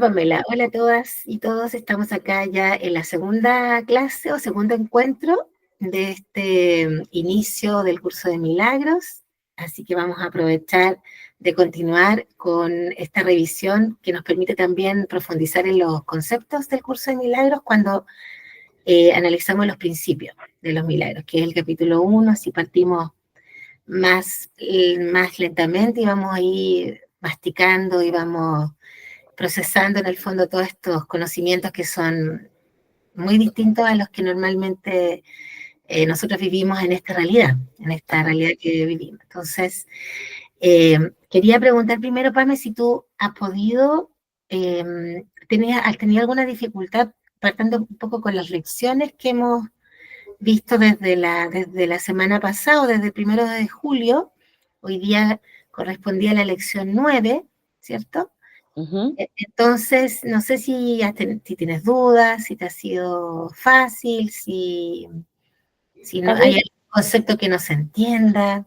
Pamela, hola a todas y todos, estamos acá ya en la segunda clase o segundo encuentro de este inicio del curso de milagros, así que vamos a aprovechar de continuar con esta revisión que nos permite también profundizar en los conceptos del curso de milagros cuando analizamos los principios de los milagros, que es el capítulo 1, así partimos más lentamente y vamos a ir masticando y vamos procesando en el fondo todos estos conocimientos que son muy distintos a los que normalmente nosotros vivimos en esta realidad que vivimos. Entonces, quería preguntar primero, Pame, si tú has podido, has tenido alguna dificultad partiendo un poco con las lecciones que hemos visto desde la semana pasada, o desde el 1 de julio. Hoy día correspondía a la lección 9, ¿cierto? Entonces, no sé si tienes dudas, si te ha sido fácil, si no A hay ver, algún concepto que no se entienda.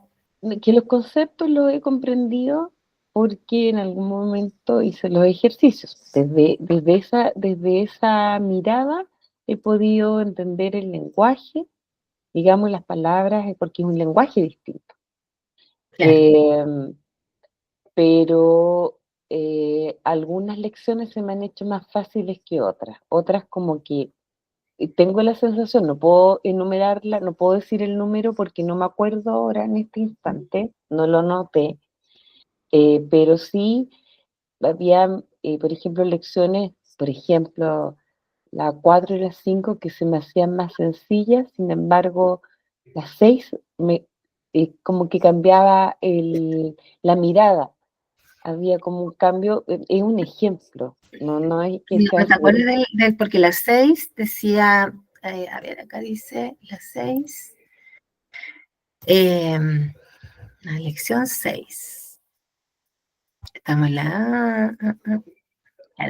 que los conceptos los he comprendido porque en algún momento hice los ejercicios. Desde esa mirada he podido entender el lenguaje, digamos las palabras, porque es un lenguaje distinto. Claro, Eh, pero algunas lecciones se me han hecho más fáciles que otras. Otras como que tengo la sensación, no puedo enumerarla, no puedo decir el número porque no me acuerdo ahora en este instante, no lo noté, pero sí había, por ejemplo, lecciones, por ejemplo, la 4 y la 5 que se me hacían más sencillas, sin embargo, la 6 como que cambiaba la mirada, había como un cambio, es un ejemplo, no hay que no, sea no te sobre. acuerdas porque las 6 decía, a ver, acá dice las 6, la lección 6. Estamos en claro,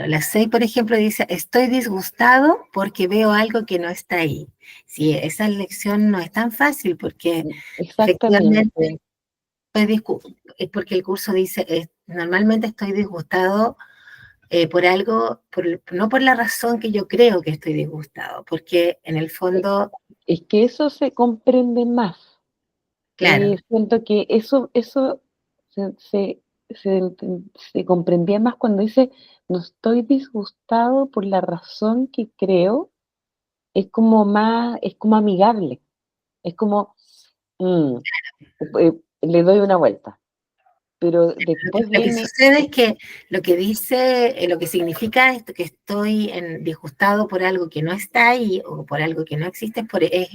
la 6, por ejemplo, dice, estoy disgustado porque veo algo que no está ahí. Sí, esa lección no es tan fácil porque efectivamente Exactamente. es porque el curso dice, normalmente estoy disgustado por algo, no por la razón que yo creo que estoy disgustado, porque en el fondo, Es que eso se comprende más. claro, Siento que eso se, se, se comprendía más cuando dice, no estoy disgustado por la razón que creo, es como amigable, es como, mm, le doy una vuelta. Pero después lo que viene, sucede es que lo que dice, lo que significa esto, que estoy disgustado por algo que no está ahí o por algo que no existe, es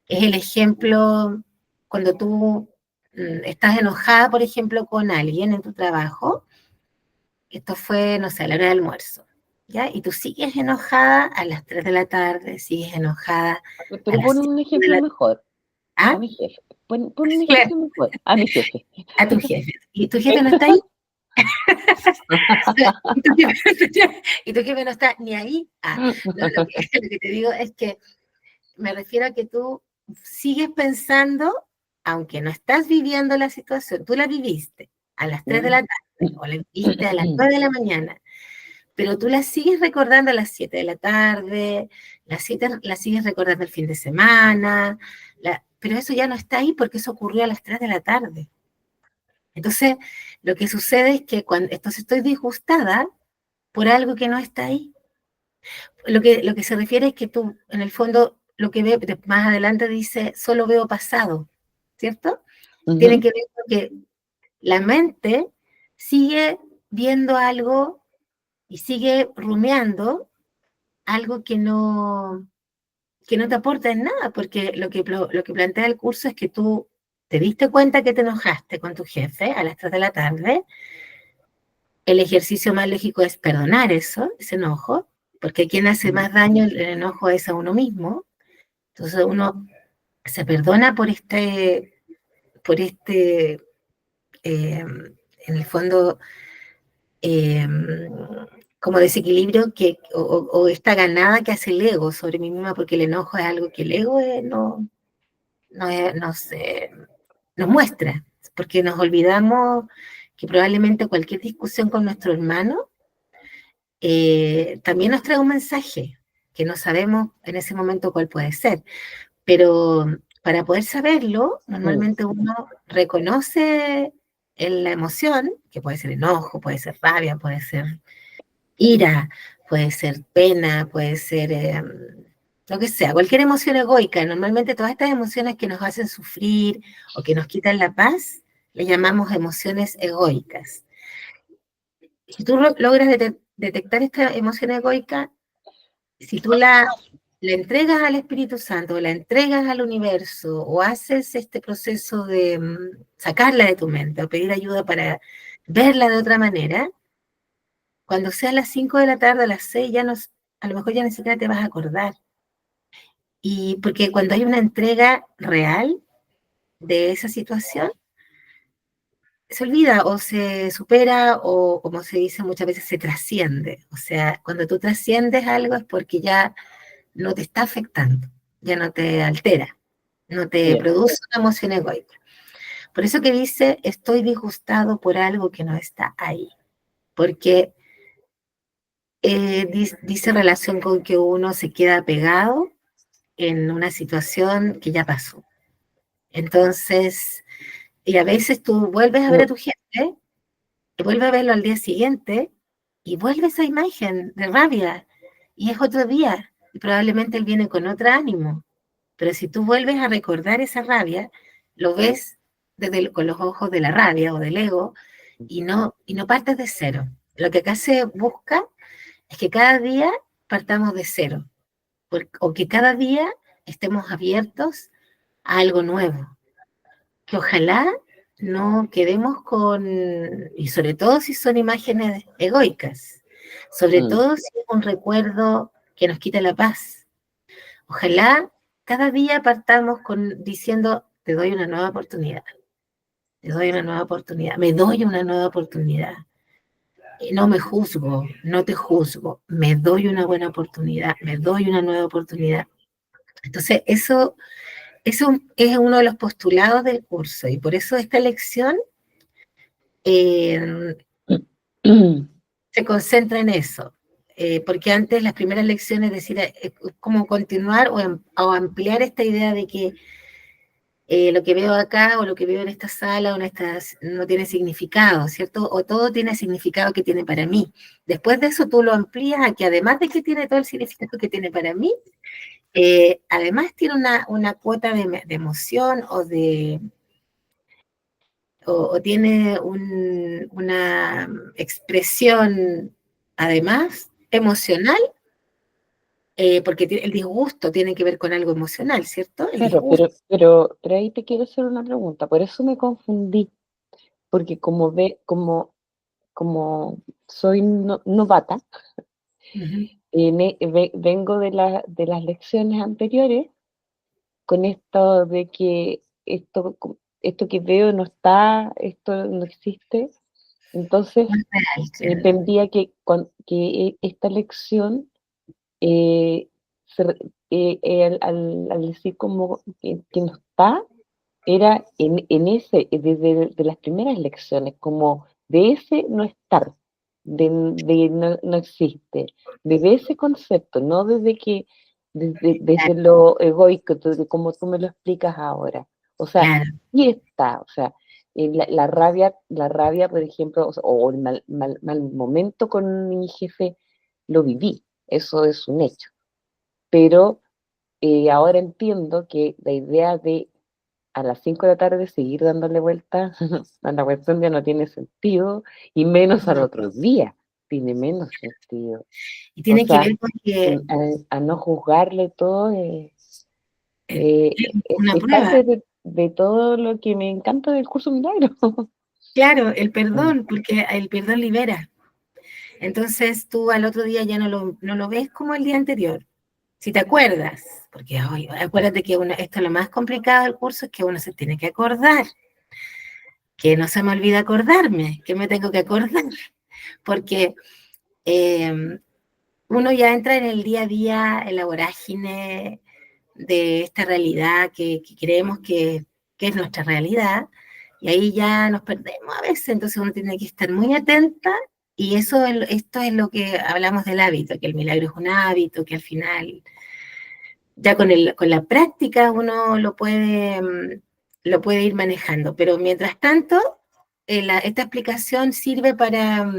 el ejemplo cuando tú estás enojada, por ejemplo, con alguien en tu trabajo. Esto fue, no sé, a la hora del almuerzo, ¿ya? Y tú sigues enojada a las 3 de la tarde, sigues enojada a pero las pon 5 un de ejemplo la mejor, a ¿ah? mi jefe, pon un Claro, ejemplo mejor, a mi jefe. a tu jefe. ¿Y tu jefe no está ahí? ¿Y tu jefe, y tu jefe no está ni ahí? No, lo que te digo es que me refiero a que tú sigues pensando, aunque no estás viviendo la situación, tú la viviste a las 3 de la tarde o la viviste a las 9 de la mañana, pero tú la sigues recordando a las 7 de la tarde, la sigues recordando el fin de semana, pero eso ya no está ahí porque eso ocurrió a las 3 de la tarde. Entonces, lo que sucede es que entonces estoy disgustada por algo que no está ahí. Lo que se refiere es que tú, en el fondo, lo que ve más adelante dice, solo veo pasado, ¿cierto? Tiene Ujú. que ver con que la mente sigue viendo algo y sigue rumiando algo que no te aporta en nada, porque lo que plantea el curso es que tú te diste cuenta que te enojaste con tu jefe a las 3 de la tarde. El ejercicio más lógico es perdonar eso, ese enojo, porque quien hace más daño el enojo es a uno mismo. Entonces uno se perdona en el fondo, eh, como desequilibrio o esta ganada que hace el ego sobre mí misma, porque el enojo es algo que el ego nos muestra, porque nos olvidamos que probablemente cualquier discusión con nuestro hermano también nos trae un mensaje que no sabemos en ese momento cuál puede ser, pero para poder saberlo, Mm, normalmente uno reconoce en la emoción, que puede ser enojo, puede ser rabia, puede ser ira, puede ser pena, puede ser lo que sea, cualquier emoción egoica. Normalmente todas estas emociones que nos hacen sufrir o que nos quitan la paz, le llamamos emociones egoicas. Si tú logras detectar esta emoción egoica, si tú la entregas al Espíritu Santo, la entregas al universo, o haces este proceso de sacarla de tu mente, o pedir ayuda para verla de otra manera, cuando sea las 5 de la tarde, a las 6, ya no, a lo mejor ya ni siquiera te vas a acordar. Y porque cuando hay una entrega real de esa situación, se olvida o se supera o, como se dice muchas veces, se trasciende. O sea, cuando tú trasciendes algo es porque ya no te está afectando, ya no te altera, no te ya, produce una emoción egoica. Por eso que dice, estoy disgustado por algo que no está ahí, porque dice relación con que uno se queda pegado en una situación que ya pasó. Entonces, y a veces tú vuelves a ver a pero, tu jefe, y vuelves a verlo al día siguiente, y vuelve esa imagen de rabia, y es otro día, y probablemente él viene con otro ánimo. Pero si tú vuelves a recordar esa rabia, lo ves con los ojos de la rabia o del ego y no partes de cero. Lo que acá se busca es que cada día partamos de cero, o que cada día estemos abiertos a algo nuevo, que ojalá no quedemos con, y sobre todo si son imágenes egoicas, sobre mm, todo si es un recuerdo que nos quita la paz. Ojalá cada día partamos diciendo, te doy una nueva oportunidad, te doy una nueva oportunidad, me doy una nueva oportunidad. No me juzgo, no te juzgo, me doy una buena oportunidad, me doy una nueva oportunidad. Entonces, eso es uno de los postulados del curso y por eso esta lección eh, se concentra en eso. Porque antes las primeras lecciones, es decir, como continuar o ampliar esta idea de que lo que veo acá o lo que veo en esta sala o en estas no tiene significado, ¿cierto? O todo tiene significado que tiene para mí. Después de eso tú lo amplías a que además de que tiene todo el significado que tiene para mí, además tiene una cuota de emoción o tiene una expresión además emocional, porque el disgusto tiene que ver con algo emocional, ¿cierto? El claro, disgusto. pero ahí te quiero hacer una pregunta, por eso me confundí, porque como soy novata, Ujú. vengo de las lecciones anteriores con esto de que esto que veo no está, esto no existe. Entonces Más real, claro. entendía que esta lección, eh, al decir como que no está, era desde las primeras lecciones, como de ese no estar, de no existe, desde ese concepto, no desde lo egoico, desde como tú me lo explicas ahora. O sea, Claro, sí está, o sea, la rabia, por ejemplo, o el mal momento con mi jefe, lo viví, eso es un hecho. Pero ahora entiendo que la idea de a las 5 de la tarde seguir dándole vuelta a la cuestión ya no tiene sentido, y menos al no. otro día, tiene menos sentido. Y O tiene que sea, ver con que a no juzgarle todo, una es prueba, parte de todo lo que me encanta del curso Milagro. claro, el perdón, porque el perdón libera. Entonces tú al otro día ya no lo ves como el día anterior. Si te acuerdas, porque hoy, acuérdate que esto es lo más complicado del curso, es que uno se tiene que acordar, que no se me olvida acordarme, que me tengo que acordar, porque eh, uno ya entra en el día a día, en la vorágine de esta realidad que creemos que es nuestra realidad, y ahí ya nos perdemos a veces, entonces uno tiene que estar muy atenta Y esto es lo que hablamos del hábito, que el milagro es un hábito, que al final, ya con la práctica uno lo puede ir manejando. Pero mientras tanto, esta explicación sirve para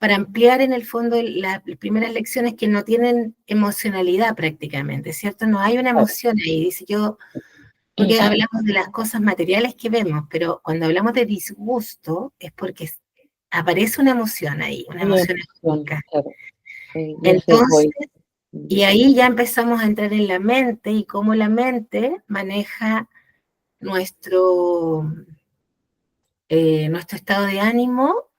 ampliar en el fondo las primeras lecciones que no tienen emocionalidad prácticamente, ¿cierto? No hay una Claro. emoción ahí, dice yo, porque hablamos de las cosas materiales que vemos, pero cuando hablamos de disgusto es porque aparece una emoción ahí, una Una emoción emoción, anímica. claro. Sí, y ese Entonces, voy. y ahí ya empezamos a entrar en la mente y cómo la mente maneja nuestro, nuestro estado de ánimo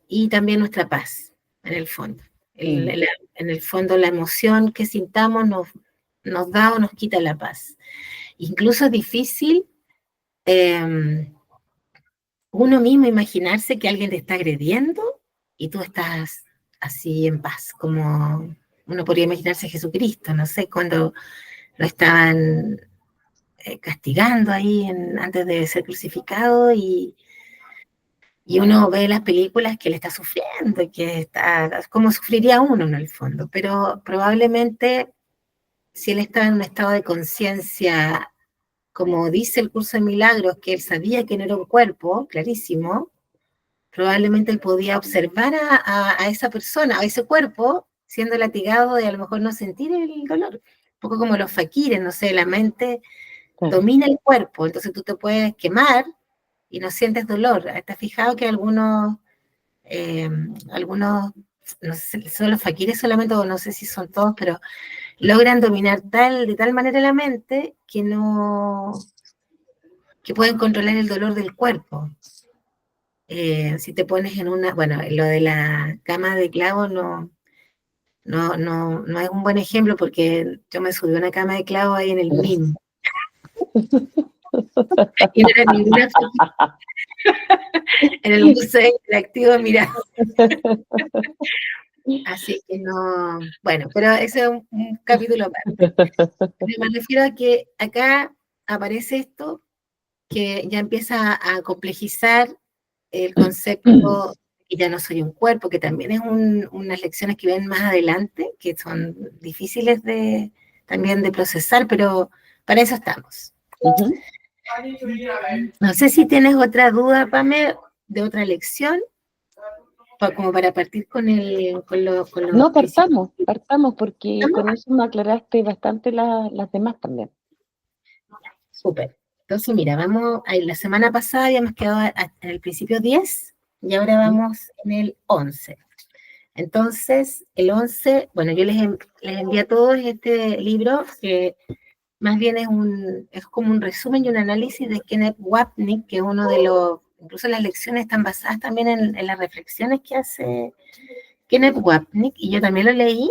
y también nuestra paz, en el fondo. Mm. En el fondo, la emoción que sintamos nos da o nos quita la paz. Incluso es difícil uno mismo imaginarse que alguien te está agrediendo y tú estás así en paz, como uno podría imaginarse a Jesucristo, no sé, cuando lo estaban castigando ahí antes de ser crucificado y uno ve las películas que él está sufriendo y que está, como sufriría uno en el fondo, pero probablemente si él estaba en un estado de conciencia, como dice el curso de milagros, que él sabía que no era un cuerpo, clarísimo, probablemente él podía observar a esa persona, a ese cuerpo, siendo latigado de a lo mejor no sentir el dolor. Un poco como los faquires, no sé, la mente Claro. domina el cuerpo, entonces tú te puedes quemar y no sientes dolor. ¿Estás fijado que algunos, no sé si son los faquires solamente, o no sé si son todos, pero logran dominar de tal manera la mente que pueden controlar el dolor del cuerpo? Si te pones en bueno, lo de la cama de clavo no es un buen ejemplo porque yo me subí a una cama de clavo ahí en el MIM y no era ninguna en el museo interactivo, mira. Así que no, bueno, pero ese es un capítulo aparte. Pero me refiero a que acá aparece esto que ya empieza a complejizar el concepto que ya no soy un cuerpo, que también es unas lecciones que ven más adelante, que son difíciles también de procesar, pero para eso estamos. Ujú. No sé si tienes otra duda, Pame, de otra lección, como para partir con los No, principios. partamos, porque ¿Estamos? con eso me aclaraste bastante las demás también. Súper. Entonces, mira, la semana pasada habíamos quedado en el principio 10 y ahora ¿Mm? vamos en el 11. Entonces, el 11, bueno, yo les envié a todos este libro que más bien es como un resumen y un análisis de Kenneth Wapnick, que es uno de incluso las lecciones están basadas también en las reflexiones que hace Kenneth Wapnick, y yo también lo leí.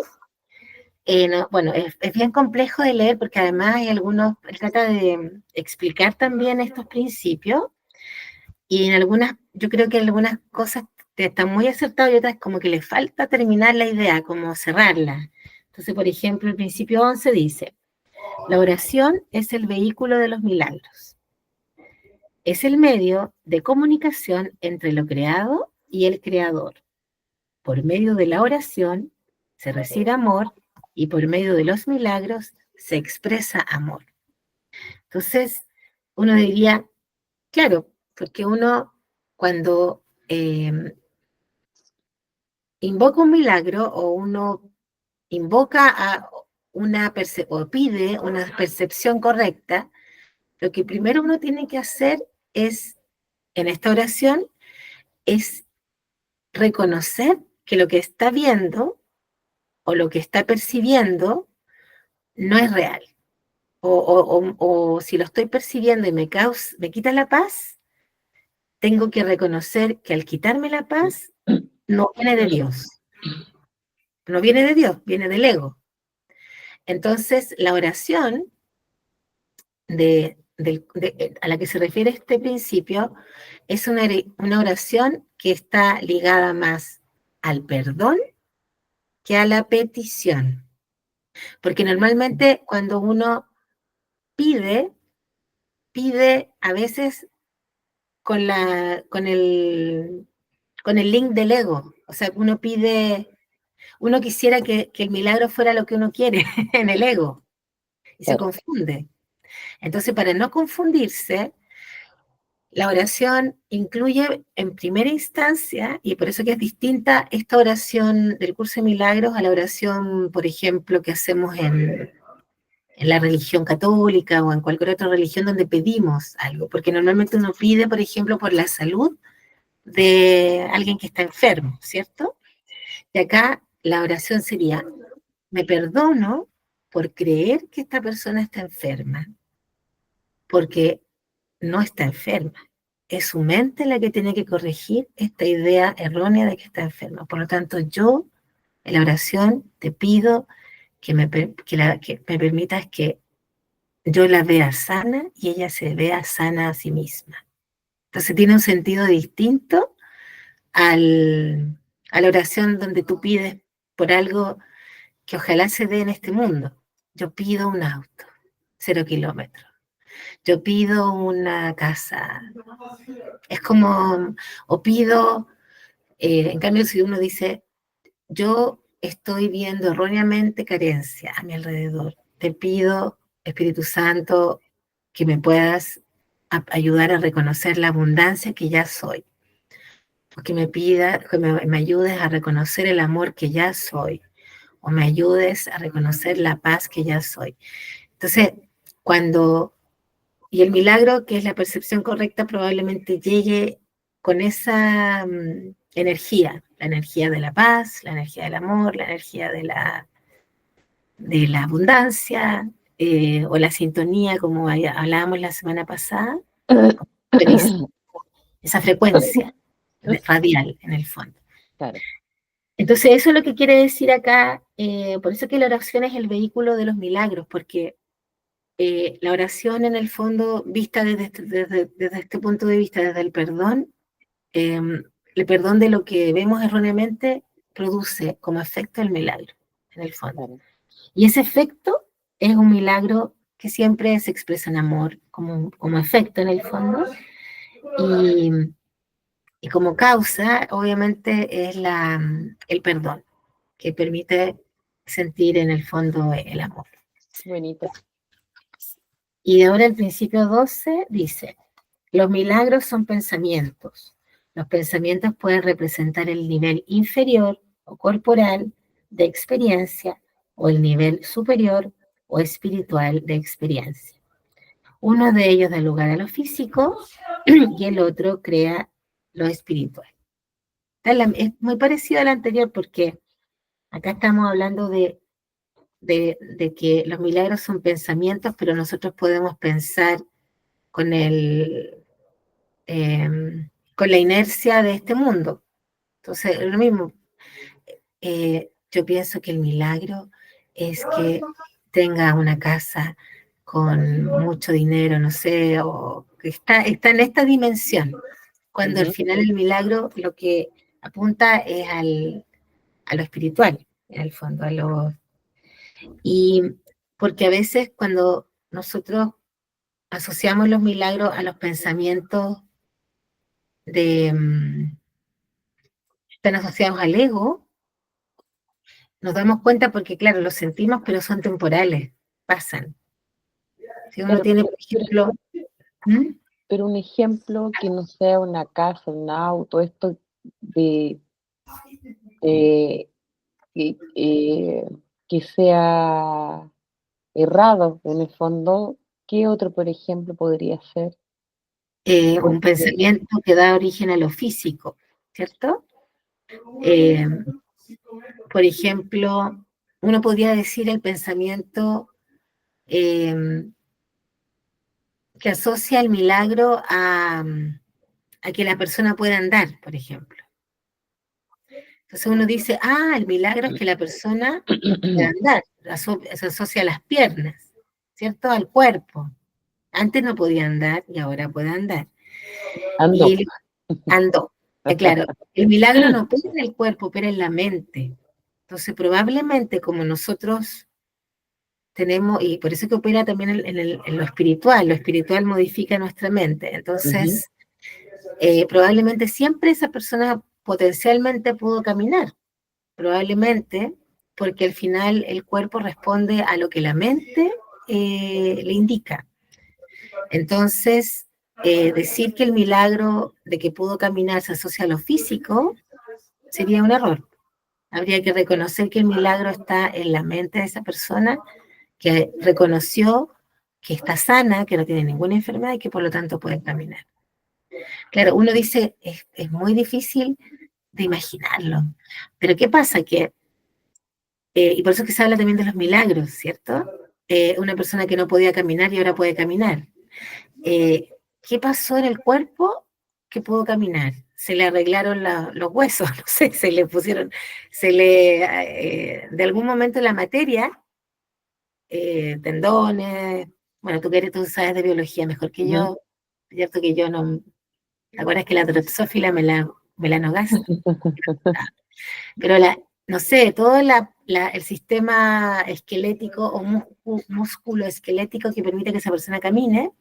Bueno, es bien complejo de leer porque además él trata de explicar también estos principios y yo creo que en algunas cosas están muy acertadas y otras como que le falta terminar la idea, como cerrarla. Entonces, por ejemplo, el principio 11 dice, la oración es el vehículo de los milagros. Es el medio de comunicación entre lo creado y el creador. Por medio de la oración se recibe amor y por medio de los milagros se expresa amor. Entonces, uno diría, claro, porque uno cuando invoca un milagro o uno invoca o pide una percepción correcta, lo que primero uno tiene que hacer es, en esta oración, es reconocer que lo que está viendo o lo que está percibiendo no es real. O si lo estoy percibiendo y me quita la paz, tengo que reconocer que al quitarme la paz, no viene de Dios. No viene de Dios, viene del ego. Entonces, la oración a la que se refiere este principio es una oración que está ligada más al perdón que a la petición. Porque normalmente cuando uno pide, pide a veces con el link del ego. O sea, uno quisiera que el milagro fuera lo que uno quiere en el ego, y se Claro. confunde. Entonces, para no confundirse, la oración incluye en primera instancia, y por eso que es distinta esta oración del curso de milagros a la oración, por ejemplo, que hacemos en la religión católica o en cualquier otra religión donde pedimos algo, porque normalmente uno pide, por ejemplo, por la salud de alguien que está enfermo, ¿cierto? Y acá la oración sería, me perdono por creer que esta persona está enferma, porque no está enferma. Es su mente la que tiene que corregir esta idea errónea de que está enferma. Por lo tanto, yo en la oración te pido que me permitas que yo la vea sana y ella se vea sana a sí misma. Entonces tiene un sentido distinto a la oración donde tú pides por algo que ojalá se dé en este mundo. Yo pido un auto, 0 kilómetros. Yo pido una casa. Es como, o pido, en cambio si uno dice, yo estoy viendo erróneamente carencia a mi alrededor. Te pido, Espíritu Santo, que me puedas ayudar a reconocer la abundancia que ya soy. O que me ayudes a reconocer el amor que ya soy. O me ayudes a reconocer la paz que ya soy. Entonces, y el milagro, que es la percepción correcta, probablemente llegue con esa energía, la energía de la paz, la energía del amor, la energía de la abundancia, o la sintonía, como hablábamos la semana pasada, esa frecuencia radial en el fondo. Claro. Entonces, eso es lo que quiere decir acá, por eso que la oración es el vehículo de los milagros, porque la oración en el fondo, vista desde este punto de vista, desde el perdón de lo que vemos erróneamente, produce como efecto el milagro, en el fondo. Claro. Y ese efecto es un milagro que siempre se expresa en amor, como efecto en el fondo, y como causa, obviamente, es el perdón, que permite sentir en el fondo el amor. Bonito. Y ahora el principio 12 dice, los milagros son pensamientos. Los pensamientos pueden representar el nivel inferior o corporal de experiencia o el nivel superior o espiritual de experiencia. Uno de ellos da lugar a lo físico y el otro crea lo espiritual. Es muy parecido al anterior porque acá estamos hablando de que los milagros son pensamientos, pero nosotros podemos pensar con con la inercia de este mundo. Entonces, lo mismo, yo pienso que el milagro es que tenga una casa con mucho dinero, no sé, o que está en esta dimensión, cuando al final el milagro lo que apunta es a lo espiritual, en el fondo, y porque a veces cuando nosotros asociamos los milagros a los pensamientos están asociados al ego, nos damos cuenta porque, claro, los sentimos, pero son temporales, pasan. Si uno Claro, tiene, por ejemplo, pero un ejemplo que no sea una casa, un auto, esto de eh, que sea errado en el fondo, ¿qué otro, por ejemplo, podría ser? un Porque, pensamiento que da origen a lo físico, ¿cierto? Eh, por ejemplo, uno podría decir el pensamiento que asocia el milagro a que la persona pueda andar, por ejemplo. Entonces uno dice, el milagro es que la persona pueda andar, se asocia a las piernas, ¿cierto? Al cuerpo. Antes no podía andar y ahora puede andar. ando. Y andó. Claro, el milagro no opera en el cuerpo, opera en la mente. Entonces probablemente como nosotros tenemos, y por eso que opera también en lo espiritual modifica nuestra mente. Entonces, probablemente siempre esa persona potencialmente pudo caminar, probablemente porque al final el cuerpo responde a lo que la mente le indica. Entonces, decir que el milagro de que pudo caminar se asocia a lo físico sería un error. Habría que reconocer que el milagro está en la mente de esa persona que reconoció que está sana, que no tiene ninguna enfermedad y que por lo tanto puede caminar. Claro, uno dice, es muy difícil de imaginarlo, pero ¿qué pasa? Y por eso es que se habla también de los milagros, ¿cierto? Una persona que no podía caminar y ahora puede caminar. ¿Qué pasó en el cuerpo que pudo caminar? Se le arreglaron los huesos, no sé, se le pusieron, de algún momento la materia, tendones, bueno, tú sabes de biología mejor que yo, cierto que yo no, ¿te acuerdas que la Drosophila melanogaster? Pero no sé, todo el sistema esquelético o músculo esquelético que permite que esa persona camine,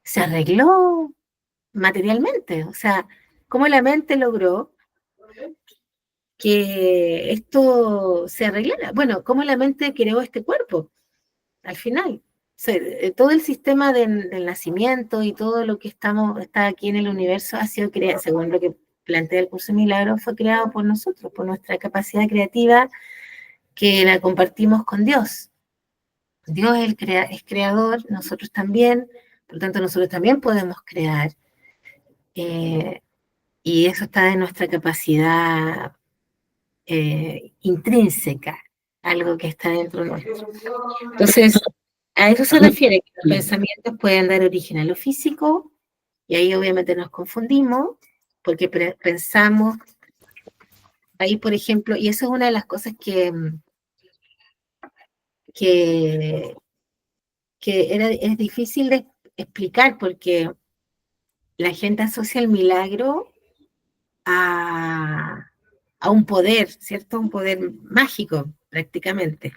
se arregló materialmente. O sea, cómo la mente logró que esto se arreglara. Bueno, cómo la mente creó este cuerpo, al final. O sea, todo el sistema del nacimiento y todo lo que está aquí en el universo ha sido creado, según lo que plantea el curso de Milagros, fue creado por nosotros, por nuestra capacidad creativa que la compartimos con Dios. Dios es creador, nosotros también, por lo tanto nosotros también podemos crear. Y eso está en nuestra capacidad intrínseca, algo que está dentro nuestro. Entonces, a eso se refiere, que los pensamientos pueden dar origen a lo físico, y ahí obviamente nos confundimos, porque pensamos, ahí por ejemplo, y eso es una de las cosas que, es difícil de explicar, porque la gente asocia el milagro a un poder, ¿cierto? Un poder mágico, prácticamente.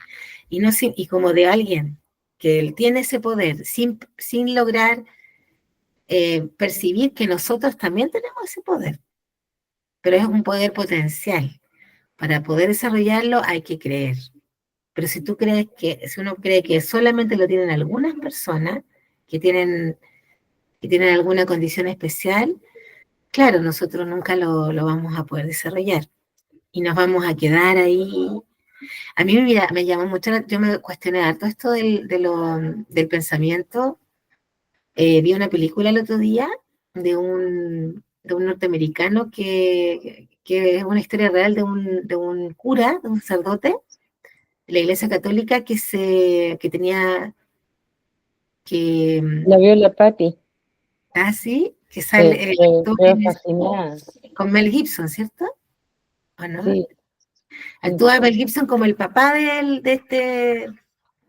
Y como de alguien que él tiene ese poder sin lograr percibir que nosotros también tenemos ese poder. Pero es un poder potencial. Para poder desarrollarlo hay que creer. Pero si uno cree que solamente lo tienen algunas personas que tienen alguna condición especial, claro, nosotros nunca lo vamos a poder desarrollar. Y nos vamos a quedar ahí. A mí me llamó mucho, yo me cuestioné harto esto del pensamiento. Vi una película el otro día de un norteamericano que es una historia real de un cura, de un sacerdote de la Iglesia Católica que tenía que, La vio la Patti. así, que sale Quedó fascinada. con Mel Gibson, ¿cierto? ¿O no? Sí. Actúa Mel Gibson como el papá de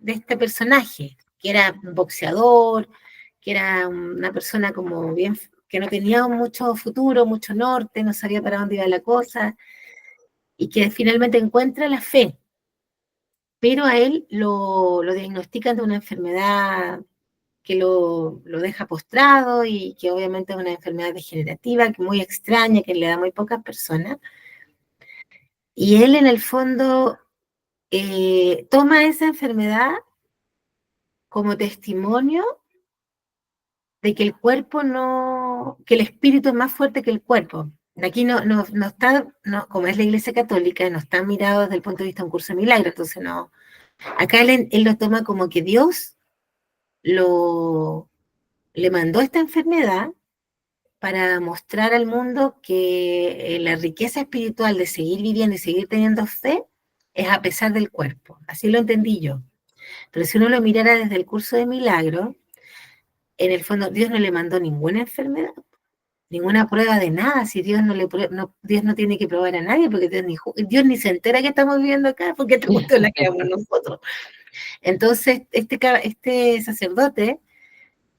este personaje, que era un boxeador, que era una persona como bien, que no tenía mucho futuro, mucho norte, no sabía para dónde iba la cosa, y que finalmente encuentra la fe, pero a él lo diagnostican de una enfermedad que lo deja postrado y que obviamente es una enfermedad degenerativa, que muy extraña, que le da muy pocas personas. Y él en el fondo toma esa enfermedad como testimonio de que el cuerpo que el espíritu es más fuerte que el cuerpo. Aquí no está, como es la Iglesia Católica, no está mirado desde el punto de vista de un curso de milagros, entonces no. Acá él lo toma como que Dios le mandó esta enfermedad para mostrar al mundo que la riqueza espiritual de seguir viviendo y seguir teniendo fe es a pesar del cuerpo. Así lo entendí yo. Pero si uno lo mirara desde el curso de milagro, en el fondo Dios no le mandó ninguna enfermedad, ninguna prueba de nada. Si Dios Dios no tiene que probar a nadie, porque Dios ni se entera que estamos viviendo acá, porque esta cuestión la creamos nosotros. Entonces, este sacerdote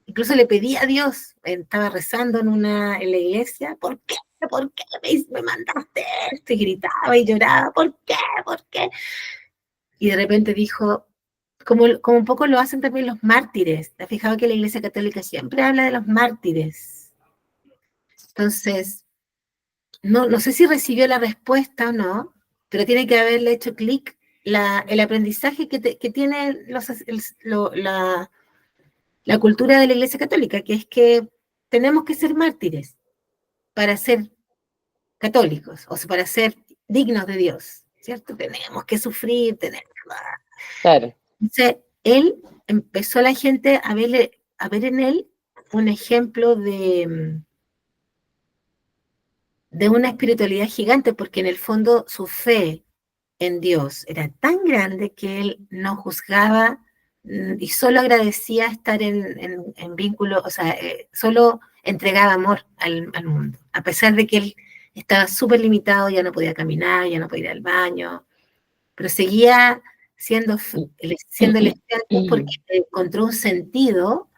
incluso le pedía a Dios, estaba rezando en la iglesia, ¿por qué? ¿Por qué me mandaste esto? Y gritaba y lloraba, ¿por qué? ¿Por qué? Y de repente dijo, como un poco lo hacen también los mártires. ¿Te has fijado que la Iglesia Católica siempre habla de los mártires? Entonces, no sé si recibió la respuesta o no, pero tiene que haberle hecho clic el aprendizaje que tiene la cultura de la Iglesia Católica, que es que tenemos que ser mártires para ser católicos, o sea, para ser dignos de Dios, ¿cierto? Tenemos que sufrir, tenemos... Claro. Entonces, él empezó a la gente a ver en él un ejemplo de una espiritualidad gigante, porque en el fondo su fe en Dios era tan grande que él no juzgaba y solo agradecía estar en vínculo, o sea, solo entregaba amor al mundo, a pesar de que él estaba súper limitado, ya no podía caminar, ya no podía ir al baño, pero seguía siendo el estudiante porque encontró un sentido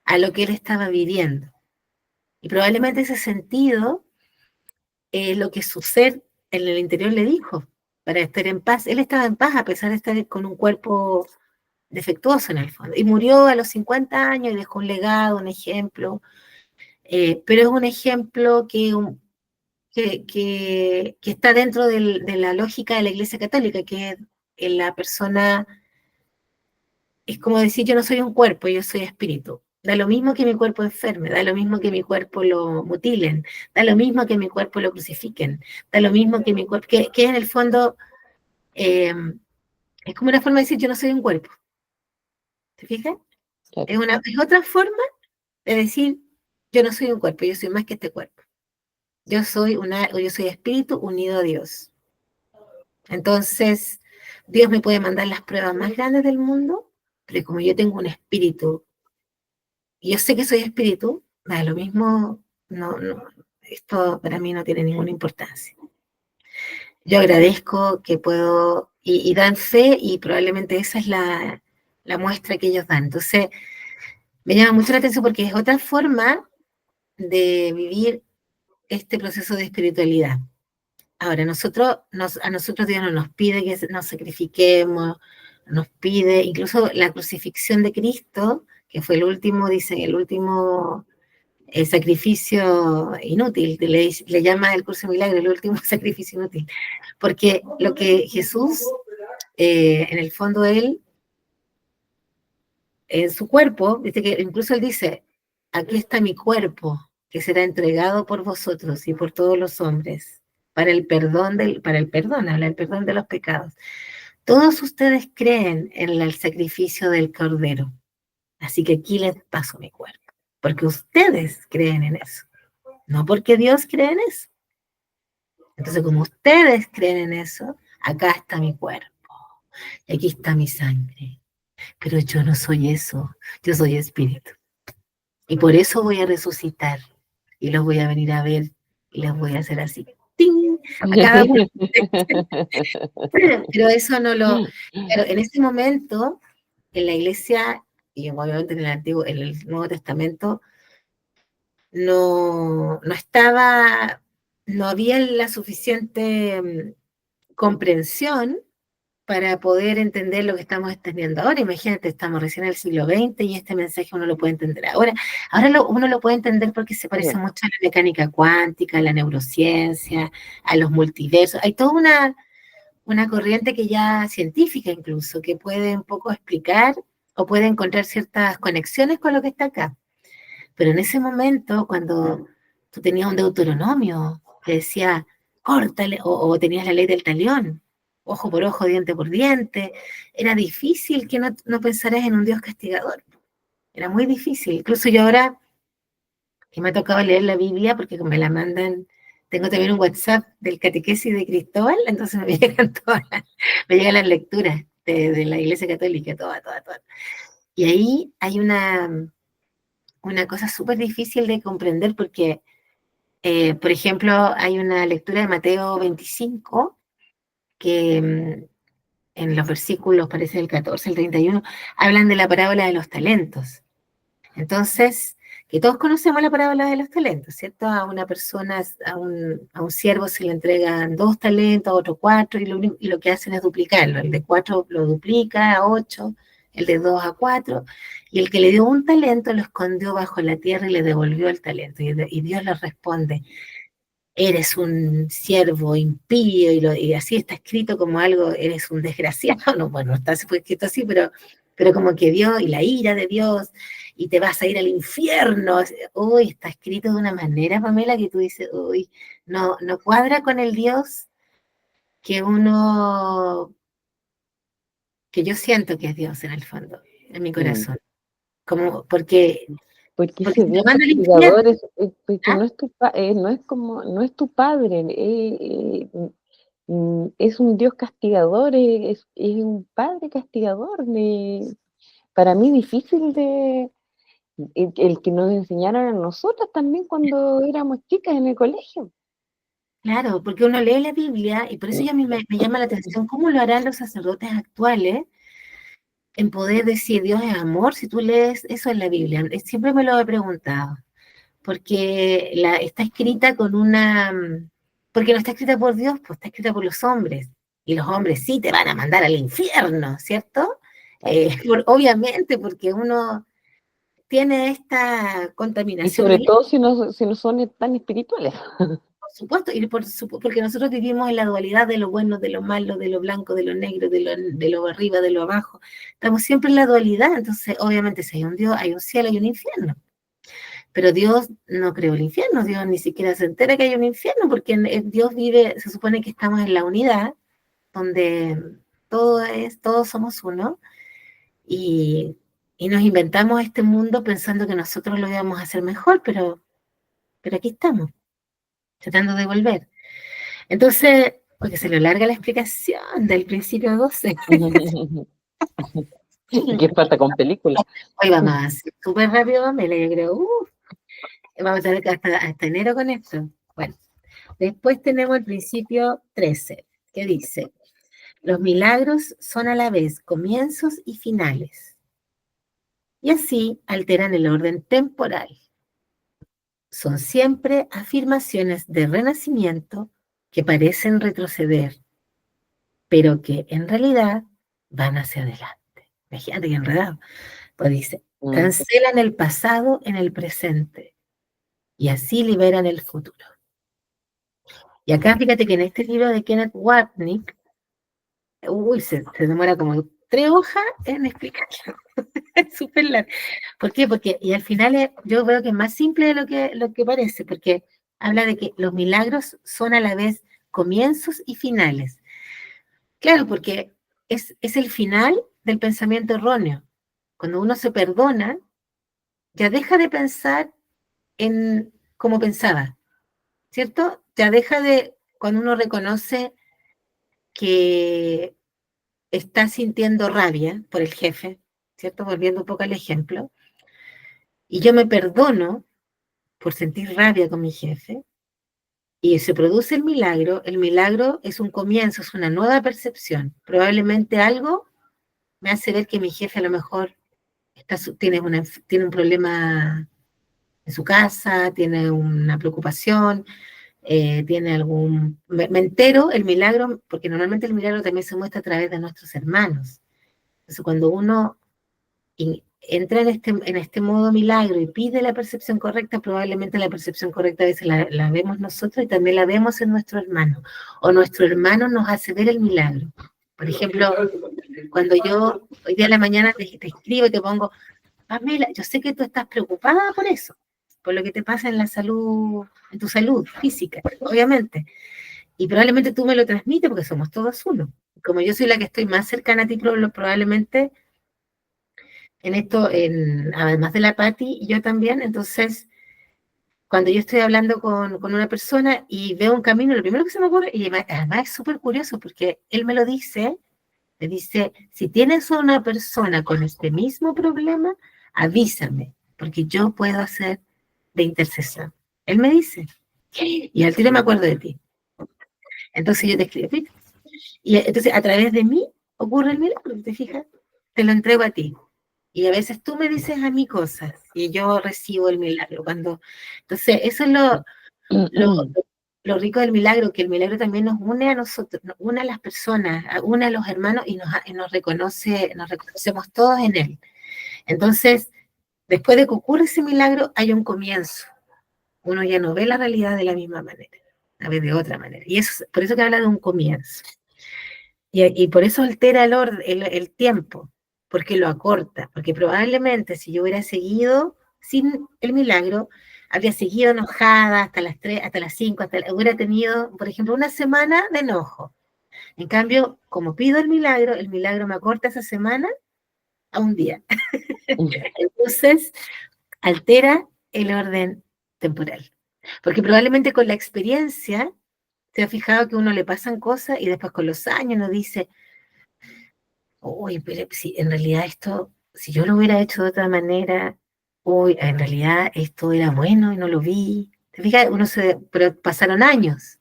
a lo que él estaba viviendo. Y probablemente ese sentido es lo que su ser en el interior le dijo, para estar en paz. Él estaba en paz a pesar de estar con un cuerpo defectuoso en el fondo. Y murió a los 50 años y dejó un legado, un ejemplo, pero es un ejemplo que está dentro de la lógica de la Iglesia Católica, que es la persona, es como decir, yo no soy un cuerpo, yo soy espíritu. Da lo mismo que mi cuerpo enferme, da lo mismo que mi cuerpo lo mutilen, da lo mismo que mi cuerpo lo crucifiquen, da lo mismo que mi cuerpo, que en el fondo eh, es como una forma de decir, yo no soy un cuerpo. ¿Te fijas? Claro. Es otra forma de decir, yo no soy un cuerpo, yo soy más que este cuerpo. Yo soy espíritu unido a Dios. Entonces, Dios me puede mandar las pruebas más grandes del mundo, pero como yo tengo un espíritu, y yo sé que soy espíritu, da lo mismo, esto para mí no tiene ninguna importancia. Yo agradezco que puedo, y dan fe, y probablemente esa es la muestra que ellos dan. Entonces, me llama mucho la atención porque es otra forma de vivir este proceso de espiritualidad. Ahora, a nosotros Dios no nos pide que nos sacrifiquemos, nos pide, incluso la crucifixión de Cristo, que fue el último, dicen, el último sacrificio inútil, le llama el curso de milagro el último sacrificio inútil, porque lo que Jesús, en el fondo él, en su cuerpo, ¿viste? Que incluso él dice, aquí está mi cuerpo, que será entregado por vosotros y por todos los hombres, para el perdón, habla el perdón de los pecados. Todos ustedes creen en el sacrificio del Cordero, así que aquí les paso mi cuerpo, porque ustedes creen en eso, no porque Dios cree en eso. Entonces, como ustedes creen en eso, acá está mi cuerpo, y aquí está mi sangre. Pero yo no soy eso, yo soy espíritu. Y por eso voy a resucitar y los voy a venir a ver y les voy a hacer así, ¡ting! A cada uno. Pero eso no lo... Pero en ese momento, en la iglesia, y obviamente en el Nuevo Testamento, no estaba, no había la suficiente comprensión para poder entender lo que estamos entendiendo ahora. Imagínate, estamos recién en el siglo XX y este mensaje uno lo puede entender ahora. Uno lo puede entender porque se parece mucho a la mecánica cuántica, a la neurociencia, a los multiversos. Hay toda una corriente que ya científica incluso, que puede un poco explicar o puede encontrar ciertas conexiones con lo que está acá. Pero en ese momento, cuando tú tenías un Deuteronomio que decía, córtale, o tenías la ley del talión, ojo por ojo, diente por diente, era difícil que no pensaras en un Dios castigador. Era muy difícil. Incluso yo ahora, que me ha tocado leer la Biblia, porque me la mandan, tengo también un WhatsApp del catequesis de Cristóbal, entonces me llegan me llegan las lecturas de la Iglesia Católica, toda. Y ahí hay una cosa súper difícil de comprender porque, por ejemplo, hay una lectura de Mateo 25 que en los versículos, parece el 14, el 31, hablan de la parábola de los talentos. Entonces, que todos conocemos la parábola de los talentos, ¿cierto? A una persona, a un siervo se le entregan 2 talentos, a otro 4, y lo que hacen es duplicarlo. El de 4 lo duplica a 8, el de 2 a 4, y el que le dio un talento lo escondió bajo la tierra y le devolvió el talento. Y Dios le responde, eres un siervo impío, y así está escrito como algo, eres un desgraciado, no, bueno, está fue escrito así, pero como que Dios, y la ira de Dios, y te vas a ir al infierno, uy, está escrito de una manera, Pamela, que tú dices, uy, no cuadra con el Dios que que yo siento que es Dios en el fondo, en mi Mm. corazón, como, porque, Porque porque ese si te Dios manda al infierno, castigador porque ¿ah? no es como, no es tu padre, es un Dios castigador, es un padre castigador, para mí difícil el que nos enseñaron a nosotras también cuando éramos chicas en el colegio. Claro, porque uno lee la Biblia y por eso ya a mí me llama la atención cómo lo harán los sacerdotes actuales en poder decir Dios es amor si tú lees eso en la Biblia. Siempre me lo he preguntado, porque está escrita con porque no está escrita por Dios, pues está escrita por los hombres. Y los hombres sí te van a mandar al infierno, ¿cierto? Obviamente, porque uno tiene esta Y contaminación sobre del todo si no son tan espirituales. por supuesto, y porque nosotros vivimos en la dualidad de lo bueno, de lo malo, de lo blanco, de lo negro, de lo arriba, de lo abajo. Estamos siempre en la dualidad, entonces obviamente si hay un Dios, hay un cielo, hay un infierno. Pero Dios no creó el infierno, Dios ni siquiera se entera que hay un infierno, porque Dios vive, se supone que estamos en la unidad, donde todos somos uno, y, y nos inventamos este mundo pensando que nosotros lo íbamos a hacer mejor, pero aquí estamos, tratando de volver. Entonces, porque se le larga la explicación del principio 12. Que falta con película. Hoy vamos a hacer súper rápido, Pamela, yo creo, vamos a estar hasta enero con esto. Bueno, después tenemos el principio 13, que dice, los milagros son a la vez comienzos y finales, y así alteran el orden temporal. Son siempre afirmaciones de renacimiento que parecen retroceder, pero que en realidad van hacia adelante. Imagínate que enredado. Pues dice, Mm. cancelan el pasado en el presente y así liberan el futuro. Y acá fíjate que en este libro de Kenneth Wapnick, uy, se demora como 3 hojas en explicarlo. Es súper largo. ¿Por qué? Porque, y al final yo veo que es más simple de lo que parece, porque habla de que los milagros son a la vez comienzos y finales. Claro, porque es el final del pensamiento erróneo. Cuando uno se perdona, ya deja de pensar en cómo pensaba, ¿cierto? Ya deja de, cuando uno reconoce que está sintiendo rabia por el jefe, ¿cierto? Volviendo un poco al ejemplo, y yo me perdono por sentir rabia con mi jefe, y se produce el milagro es un comienzo, es una nueva percepción. Probablemente algo me hace ver que mi jefe a lo mejor tiene un problema en su casa, tiene una preocupación, tiene me entero el milagro, porque normalmente el milagro también se muestra a través de nuestros hermanos. Entonces, cuando uno entra en este modo milagro y pide la percepción correcta, probablemente la percepción correcta a veces la vemos nosotros y también la vemos en nuestro hermano, o nuestro hermano nos hace ver el milagro. Por ejemplo, cuando yo hoy día a la mañana te escribo y te pongo, Pamela, yo sé que tú estás preocupada por eso, por lo que te pasa en la salud, en tu salud física, obviamente. Y probablemente tú me lo transmites porque somos todos uno. Como yo soy la que estoy más cercana a ti, probablemente en esto, además de la Patti, yo también, entonces, cuando yo estoy hablando con una persona y veo un camino, lo primero que se me ocurre, y además es súper curioso porque él me dice, si tienes a una persona con este mismo problema, avísame, porque yo puedo hacer de intercesor. Él me dice, y al tiro me acuerdo de ti. Entonces yo te escribo, ¿viste? Y entonces a través de mí ocurre el milagro, ¿te fijas? Te lo entrego a ti. Y a veces tú me dices a mí cosas y yo recibo el milagro. Entonces, eso es lo, lo rico del milagro, que el milagro también nos une a nosotros, nos une a las personas, une a los hermanos y nos reconocemos todos en él. Entonces, después de que ocurre ese milagro, hay un comienzo. Uno ya no ve la realidad de la misma manera. a ver de otra manera. Y eso, por eso que habla de un comienzo. Y por eso altera el tiempo, porque lo acorta, porque probablemente si yo hubiera seguido sin el milagro, habría seguido enojada hasta las 3, hasta las 5, hubiera tenido, por ejemplo, una semana de enojo. En cambio, como pido el milagro me acorta esa semana a un día. Entonces, altera el orden temporal. Porque probablemente con la experiencia, se ha fijado que a uno le pasan cosas y después con los años uno dice, uy, pero si en realidad esto, si yo lo hubiera hecho de otra manera, uy, en realidad esto era bueno y no lo vi. ¿Te fijas? Pero pasaron años.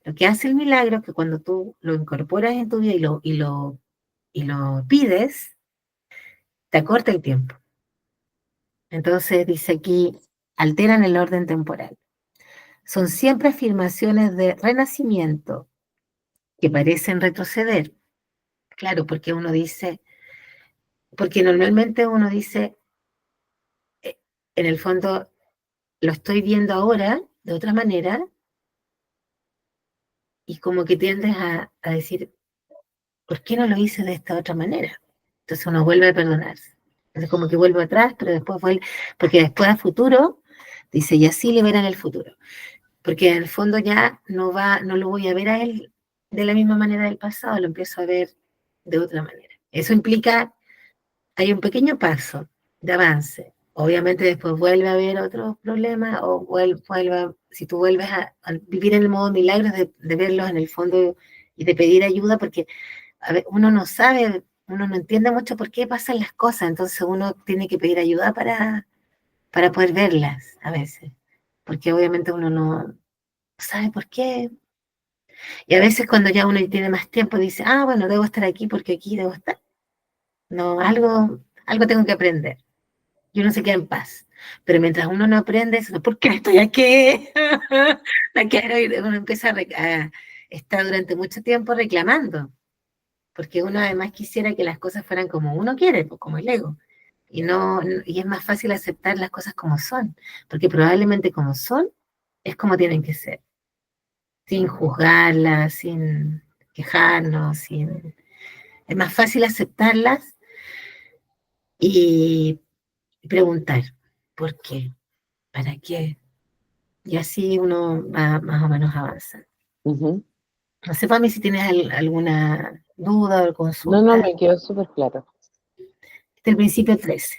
Lo que hace el milagro es que cuando tú lo incorporas en tu vida y lo pides, te acorta el tiempo. Entonces dice aquí, alteran el orden temporal. Son siempre afirmaciones de renacimiento que parecen retroceder. Claro, porque normalmente uno dice, en el fondo, lo estoy viendo ahora de otra manera y como que tiendes a decir, ¿por qué no lo hice de esta otra manera? Entonces uno vuelve a perdonarse. Entonces como que vuelve atrás, pero después vuelve, porque después a futuro, dice, y así le verán el futuro. Porque en el fondo ya no lo voy a ver a él de la misma manera del pasado, lo empiezo a ver de otra manera. Eso implica, hay un pequeño paso de avance. Obviamente después vuelve a haber otros problemas o si tú vuelves a vivir en el modo milagros de verlos en el fondo y de pedir ayuda, porque a ver, uno no sabe, uno no entiende mucho por qué pasan las cosas, entonces uno tiene que pedir ayuda para poder verlas a veces, porque obviamente uno no sabe por qué. Y a veces cuando ya uno tiene más tiempo dice, bueno, debo estar aquí porque aquí debo estar. No, algo tengo que aprender. Y uno se queda en paz. Pero mientras uno no aprende, eso, ¿por qué estoy aquí? Me quiero ir. Uno empieza a estar durante mucho tiempo reclamando, porque uno además quisiera que las cosas fueran como uno quiere, pues como el ego. Y es más fácil aceptar las cosas como son, porque probablemente como son, es como tienen que ser, sin juzgarlas, sin quejarnos, es más fácil aceptarlas y preguntar, ¿por qué? ¿Para qué? Y así uno va más o menos avanzando. Ujú. No sé, Pami, si tienes alguna duda o No, consulta. me quedó súper claro. Este es el principio 13.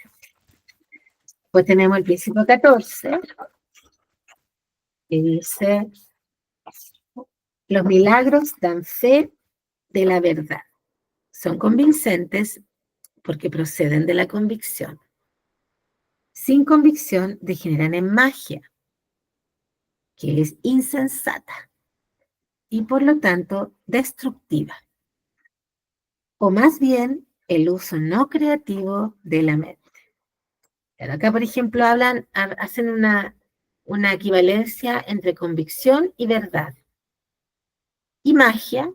Pues tenemos el principio 14, que dice, los milagros dan fe de la verdad. Son convincentes porque proceden de la convicción. Sin convicción degeneran en magia, que es insensata y por lo tanto destructiva. O más bien el uso no creativo de la mente. Pero acá, por ejemplo, hacen una equivalencia entre convicción y verdad, y magia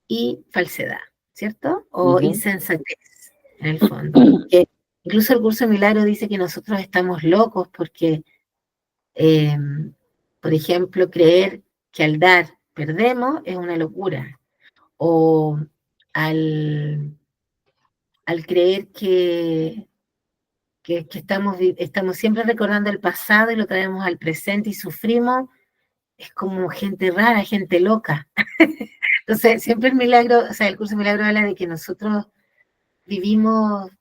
y falsedad, ¿cierto? O Ujú. insensatez, en el fondo. Que incluso el curso de Milagro dice que nosotros estamos locos porque, eh, por ejemplo, creer que al dar perdemos es una locura. O al, al creer que estamos siempre recordando el pasado y lo traemos al presente y sufrimos, es como gente rara, gente loca. Entonces, siempre el milagro, o sea, el curso de milagro habla de que nosotros vivimos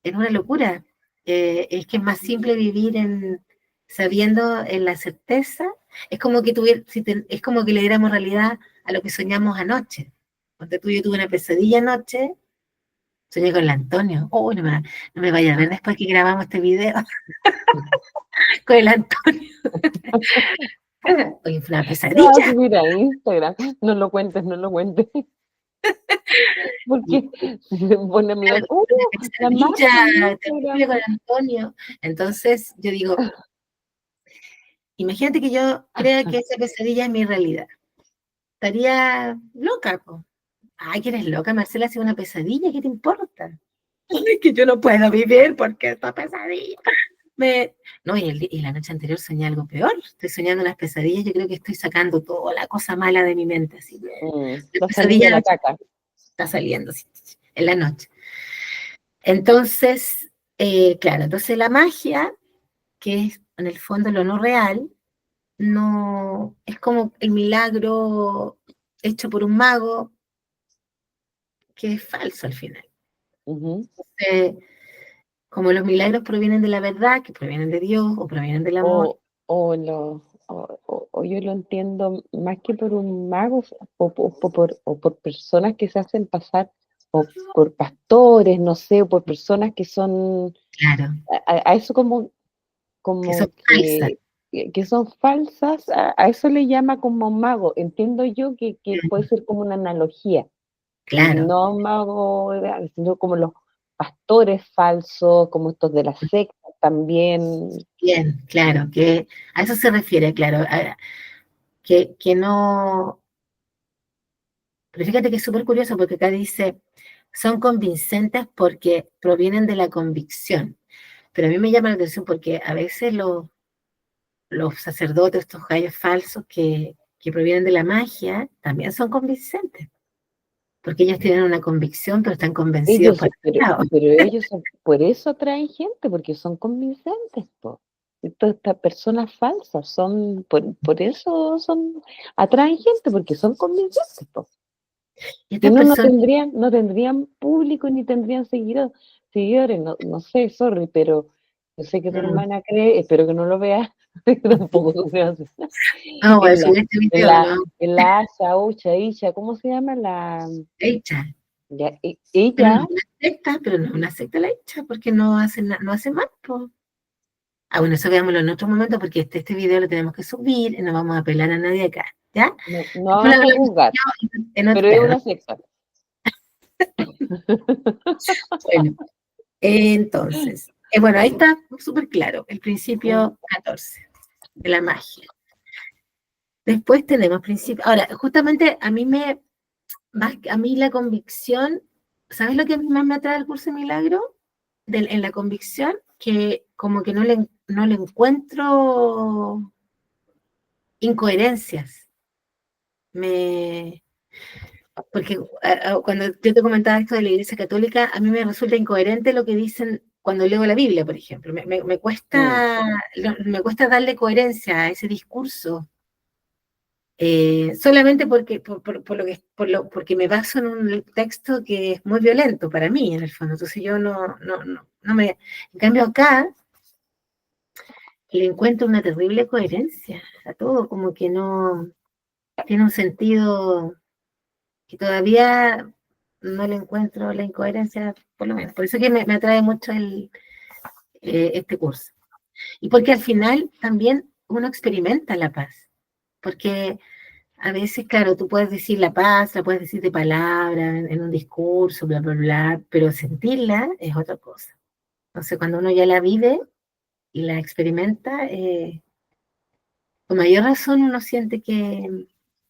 en una locura. Es que es más simple vivir sabiendo en la certeza. Es como que es como que le diéramos realidad a lo que soñamos anoche. Cuando yo tuve una pesadilla anoche, soñé con el Antonio. Oh, no me vaya a ver después que grabamos este video con el Antonio. Oye, fue una Lo vas a pesadilla. subir a Instagram. No lo cuentes, no lo cuentes. Y Porque si se pone a mirar, una la Marta en pesadilla terrible Instagram. con Antonio. Entonces yo digo, imagínate que yo crea que esa pesadilla es mi realidad. Estaría loca, po. Ay, que eres loca, Marcela, hace una pesadilla, ¿qué te importa? Es que yo no puedo vivir porque esta pesadilla. No, y la noche anterior soñé algo peor. Estoy soñando unas pesadillas. Yo creo que estoy sacando toda la cosa mala de mi mente. Así. La Va saliendo pesadilla la caca. está saliendo sí, en la noche. Entonces, claro, entonces la magia, que es en el fondo lo no real, no es como el milagro hecho por un mago que es falso al final. Ujú. Entonces, como los milagros provienen de la verdad, que provienen de Dios o provienen del amor, O, o yo lo entiendo más que por un mago o por personas que se hacen pasar o por pastores, no sé, o por personas que son claro, a eso que son como falsas, que son falsas, a eso le llama como mago. Entiendo yo que puede ser como una analogía, claro, no mago, sino como los pastores falsos, como estos de las sectas también. bien, claro, que a eso se refiere, claro, que no, pero fíjate que es súper curioso porque acá dice, son convincentes porque provienen de la convicción, pero a mí me llama la atención porque a veces los sacerdotes, estos gallos falsos que provienen de la magia, también son convincentes, porque ellos tienen una convicción, pero están convencidos Ellos, por el lado. pero ellos por eso atraen gente, porque son convincentes, po. Estas personas falsas son, por eso son, atraen gente, porque son convincentes, po. Y Si estas no, personas, no tendrían público ni tendrían seguidores, no sé, sorry, pero yo sé que tu mm, hermana cree, espero que no lo vea, tampoco lo creo, no voy a en la, subir este en video, la, ¿no? en la Asha, Ucha, Isha, ¿cómo se llama? Hecha. Pero no Ella. una secta, pero no una secta la hecha, porque no hacen, no hace mal, po. Ah, bueno, eso veámoslo en otro momento, porque este video lo tenemos que subir y no vamos a apelar a nadie acá, ¿ya? No, no Después lo vamos a hablamos juzgar, en otro, pero es claro. una secta. Bueno, entonces, bueno, ahí está súper claro, el Mm. principio 14 de la magia. Después tenemos principio. Ahora, justamente a mí la convicción, ¿sabes lo que a mí más me atrae al curso de milagro? En la convicción, que como que no le encuentro incoherencias. Me, porque cuando yo te comentaba esto de la Iglesia Católica, a mí me resulta incoherente lo que dicen cuando leo la Biblia, por ejemplo. Mm. Me cuesta darle coherencia a ese discurso. Solamente por lo que, porque me baso en un texto que es muy violento para mí, en el fondo. Entonces yo no me... En cambio acá le encuentro una terrible coherencia a todo, como que no tiene un sentido que todavía no le encuentro la incoherencia, por lo menos. Por eso que me atrae mucho este curso. Y porque al final también uno experimenta la paz, porque a veces, claro, tú puedes decir la paz, la puedes decir de palabra, en un discurso, bla, bla, bla, pero sentirla es otra cosa. Entonces, cuando uno ya la vive y la experimenta, con mayor razón uno siente que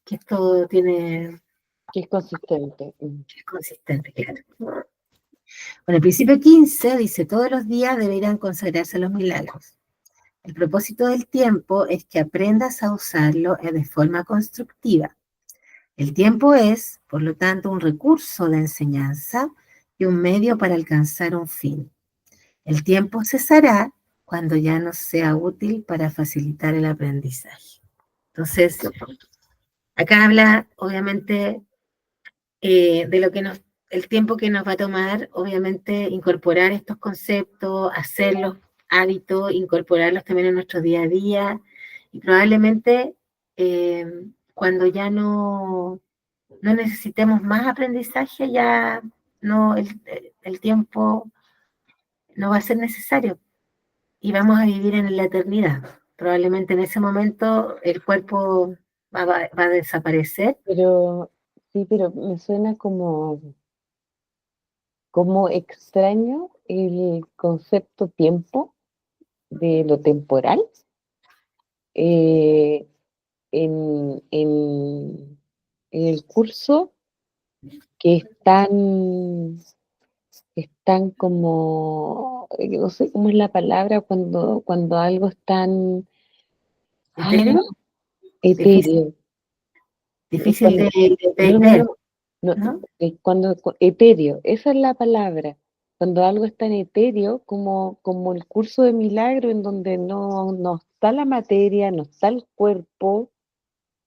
esto Que es consistente. Mm. que es consistente, claro. Bueno, el principio 15 dice, todos los días deberían consagrarse a los milagros. El propósito del tiempo es que aprendas a usarlo de forma constructiva. El tiempo es, por lo tanto, un recurso de enseñanza y un medio para alcanzar un fin. El tiempo cesará cuando ya no sea útil para facilitar el aprendizaje. Entonces, acá habla, obviamente, de lo que el tiempo que nos va a tomar, obviamente, incorporar estos conceptos, hacerlos hábitos, incorporarlos también en nuestro día a día, y probablemente eh, cuando ya no necesitemos más aprendizaje, ya no, el tiempo no va a ser necesario y vamos a vivir en la eternidad. Probablemente en ese momento el cuerpo va a desaparecer. Pero sí, pero me suena como extraño el concepto tiempo de lo temporal eh, en el curso que están como no sé cómo es la palabra cuando algo es tan, ay, ¿Etéreo? Difícil, etéreo. difícil Cuando, de no, no, ver, no, no, ¿no? etéreo, esa es la palabra. Cuando algo es tan etéreo como el curso de milagro en donde no está la materia, no está el cuerpo,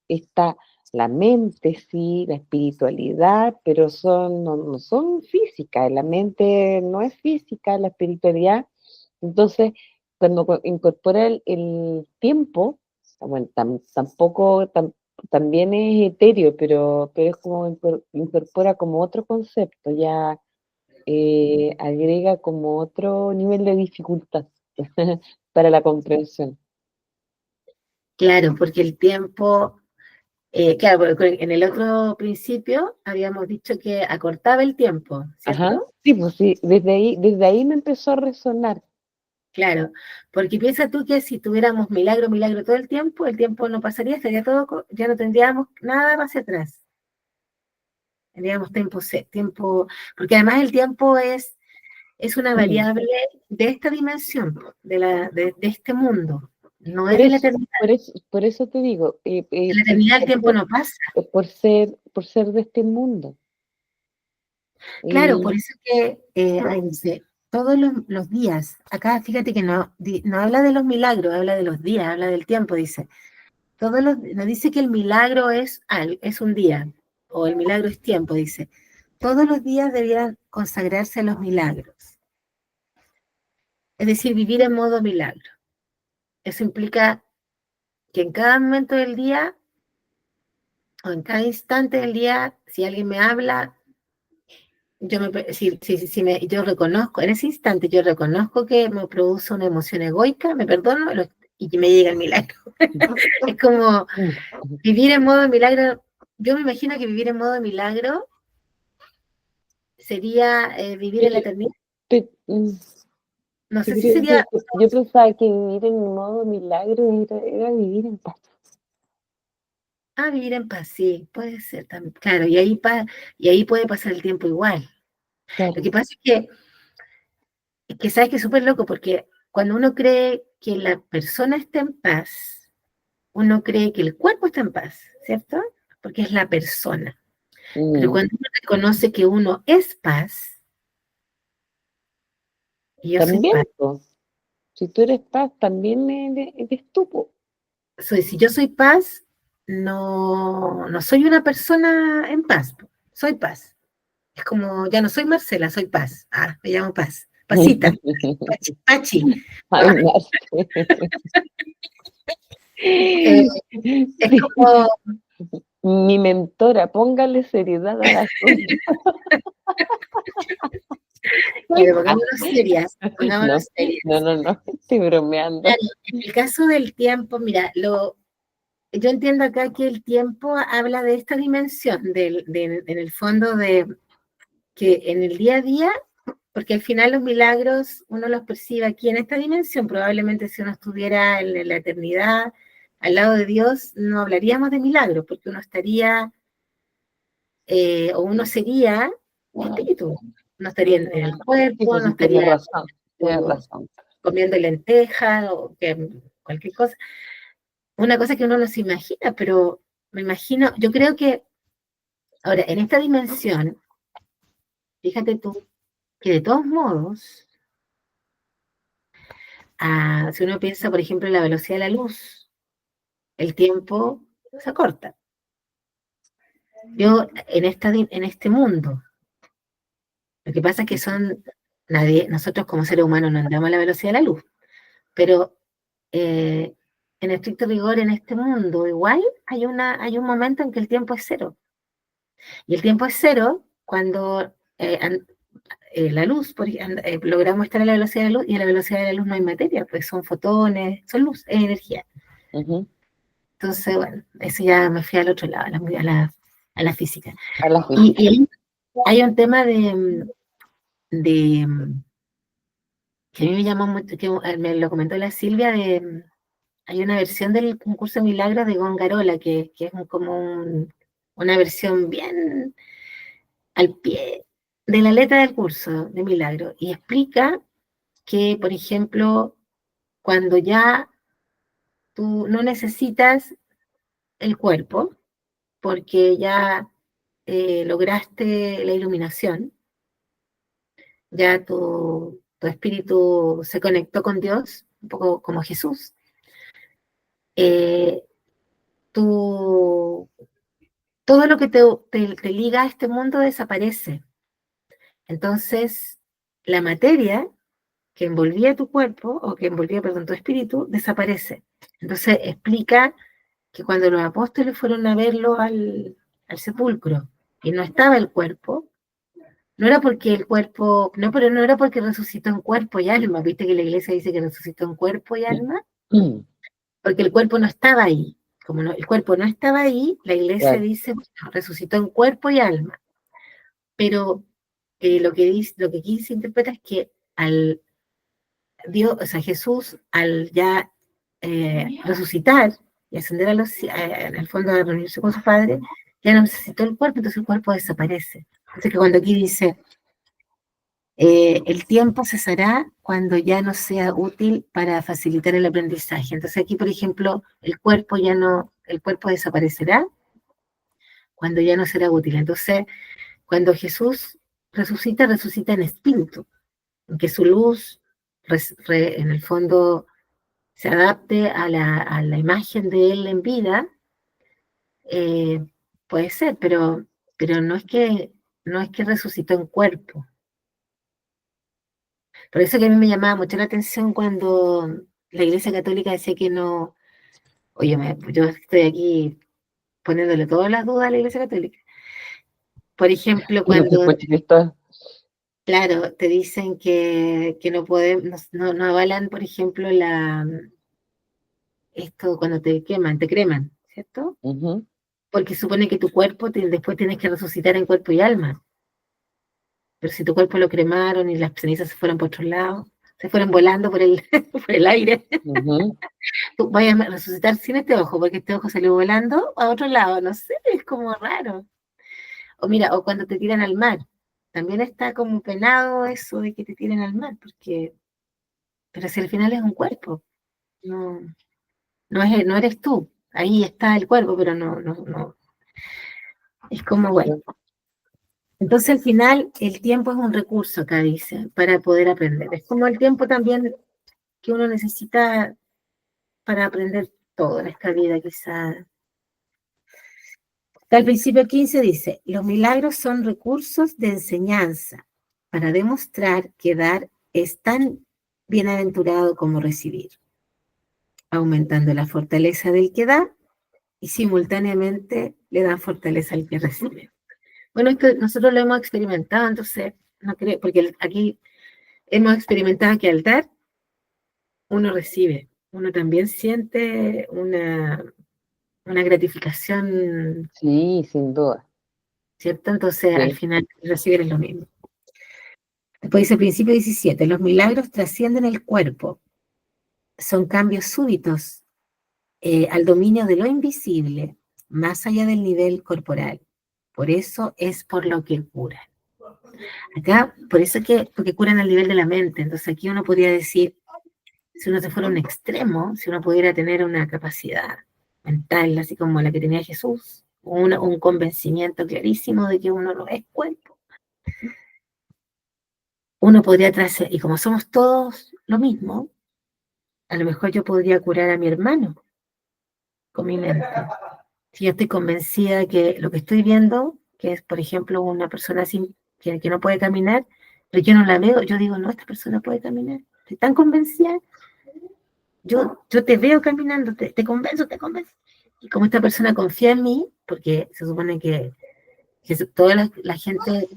está la mente, sí, la espiritualidad, pero no son físicas, la mente no es física, la espiritualidad. Entonces, cuando incorpora el tiempo, bueno, también es etéreo, pero es como incorpora como otro concepto, ya agrega como otro nivel de dificultad para la comprensión. Claro, porque el tiempo, claro, porque en el otro principio habíamos dicho que acortaba el tiempo, Ajá, ¿cierto? sí, pues sí, desde ahí me empezó a resonar. Claro, porque piensa tú que si tuviéramos milagro, milagro todo el tiempo no pasaría, estaría todo, ya no tendríamos nada más hacia atrás. Tendríamos tiempo, porque además el tiempo es una Mm. variable de esta dimensión, de este mundo, no es Por de la eso, eternidad. por eso te digo, En la eternidad el tiempo no pasa. por ser de este mundo. Claro, Y por eso que ahí dice, todos los días, acá fíjate que no habla de los milagros, habla de los días, habla del tiempo, dice. No dice que el milagro es un día, o el milagro es tiempo, dice. Todos los días debieran consagrarse a los milagros, es decir, vivir en modo milagro. Eso implica que en cada momento del día, o en cada instante del día, si alguien me habla, yo reconozco, en ese instante yo reconozco que me produce una emoción egoica, me perdono y que me llega el milagro. Es como vivir en modo milagro. Yo me imagino que vivir en modo milagro sería vivir en la Pero, eternidad. pe- mm, No yo sé si creo sería, yo pensaba que vivir en modo milagro era vivir en paz. vivir en paz, sí, puede ser también, claro, y ahí puede pasar el tiempo igual. Lo que Claro. pasa es que sabes que es súper loco, porque cuando uno cree que la persona está en paz, uno cree que el cuerpo está en paz, ¿cierto? Porque es la persona. Pero Mm. cuando uno reconoce que uno es paz, y yo soy También, paz, po, si tú eres paz, también eres tú, po. si yo soy paz, no soy una persona en paz, soy paz. Es como, ya no soy Marcela, soy Paz. Me llamo Paz. Pasita, Pachi, Pachi. Ay, Marte. Eh, es Sí. como, Mi mentora, póngale seriedad al asunto. Soy paz. pongámonos serias, pongámonos No, serias. no, estoy bromeando. Claro, en el caso del tiempo, mira, yo entiendo acá que el tiempo habla de esta dimensión, en el fondo de que en el día a día, porque al final los milagros uno los percibe aquí en esta dimensión, probablemente si uno estuviera en la eternidad al lado de Dios, no hablaríamos de milagros, porque uno estaría, o uno sería espíritu, no estaría en el Sí, cuerpo, pues no sí, tienes estaría razón, tienes razón. comiendo lentejas o cualquier cosa. Una cosa que uno no se imagina, pero me imagino, yo creo que ahora en esta dimensión, fíjate tú, que de todos modos, si uno piensa, por ejemplo, en la velocidad de la luz, el tiempo se acorta. Yo, en este mundo, lo que pasa es que nosotros como seres humanos no andamos a la velocidad de la luz, pero eh, en estricto rigor en este mundo igual hay un momento en que el tiempo es cero. Y el tiempo es cero cuando la luz, logramos estar a la velocidad de la luz, y a la velocidad de la luz no hay materia, pues son fotones, son luz, es energía. Ujú. Entonces, bueno, eso ya me fui al otro lado, a la física. A la Y física. hay un tema de que a mí me llamó mucho, que me lo comentó la Silvia, hay una versión del concurso de milagros de Gongarola, que es como una versión bien al pie de la letra del curso de milagro, y explica que, por ejemplo, cuando ya tú no necesitas el cuerpo, porque ya lograste la iluminación, ya tu espíritu se conectó con Dios, un poco como Jesús, eh, tú, todo lo que te liga a este mundo desaparece. Entonces, la materia que envolvía tu cuerpo, o que envolvía, perdón, tu espíritu, desaparece. Entonces, explica que cuando los apóstoles fueron a verlo al sepulcro y no estaba el cuerpo, no era porque el cuerpo, no, pero no era porque resucitó en cuerpo y alma, viste que la iglesia dice que resucitó en cuerpo y alma, porque el cuerpo no estaba ahí. Como el cuerpo no estaba ahí, la iglesia Claro. dice, bueno, resucitó en cuerpo y alma. Pero lo que aquí se interpreta es que al Dios, o sea, Jesús, al ya resucitar y ascender en el fondo a reunirse con su Padre, ya no necesitó el cuerpo, entonces el cuerpo desaparece. Entonces que cuando aquí dice, el tiempo cesará cuando ya no sea útil para facilitar el aprendizaje. Entonces aquí, por ejemplo, el cuerpo desaparecerá cuando ya no será útil. Entonces, cuando Jesús resucita, resucita en espíritu, en que su luz, en el fondo, se adapte a la imagen de él en vida, eh, puede ser, pero no es que resucitó en cuerpo. Por eso que a mí me llamaba mucho la atención cuando la Iglesia Católica decía que no, oye, yo estoy aquí poniéndole todas las dudas a la Iglesia Católica. Por ejemplo, Y no se cuando, escucha que esto. claro, te dicen que no podemos, no avalan, por ejemplo, esto cuando te creman, ¿cierto? Ujú, Porque supone que tu cuerpo después tienes que resucitar en cuerpo y alma. Pero si tu cuerpo lo cremaron y las cenizas se fueron por otro lado, se fueron volando por el, por el aire, ujú. tú vayas a resucitar sin este ojo, porque este ojo salió volando a otro lado, no sé, es como raro. O mira, o cuando te tiran al mar, también está como penado eso de que te tiren al mar, pero si al final es un cuerpo, no, no eres tú, ahí está el cuerpo, pero no, es como, bueno. Claro. Entonces al final el tiempo es un recurso, acá dice, para poder aprender. Es como el tiempo también que uno necesita para aprender todo en esta vida, quizás. Al principio 15 dice, los milagros son recursos de enseñanza para demostrar que dar es tan bienaventurado como recibir, aumentando la fortaleza del que da y simultáneamente le dan fortaleza al que recibe. Bueno, esto nosotros lo hemos experimentado, entonces, no creo, porque aquí hemos experimentado que al dar, uno recibe, uno también siente una gratificación, Sí, sin duda. ¿cierto? Entonces, al Sí. final, recibir es lo mismo. Después dice el principio 17, los milagros trascienden el cuerpo, son cambios súbitos al dominio de lo invisible, más allá del nivel corporal. Por eso es por lo que curan. Acá, por eso porque curan al nivel de la mente. Entonces aquí uno podría decir, si uno se fuera a un extremo, si uno pudiera tener una capacidad mental así como la que tenía Jesús, o un convencimiento clarísimo de que uno no es cuerpo, uno podría trascender, y como somos todos lo mismo, a lo mejor yo podría curar a mi hermano con mi mente. Si yo estoy convencida de que lo que estoy viendo, que es, por ejemplo, una persona que no puede caminar, pero yo no la veo, yo digo, no, esta persona puede caminar. Estoy tan convencida, yo te veo caminando, te convenzo, te convenzo. Y como esta persona confía en mí, porque se supone que toda la gente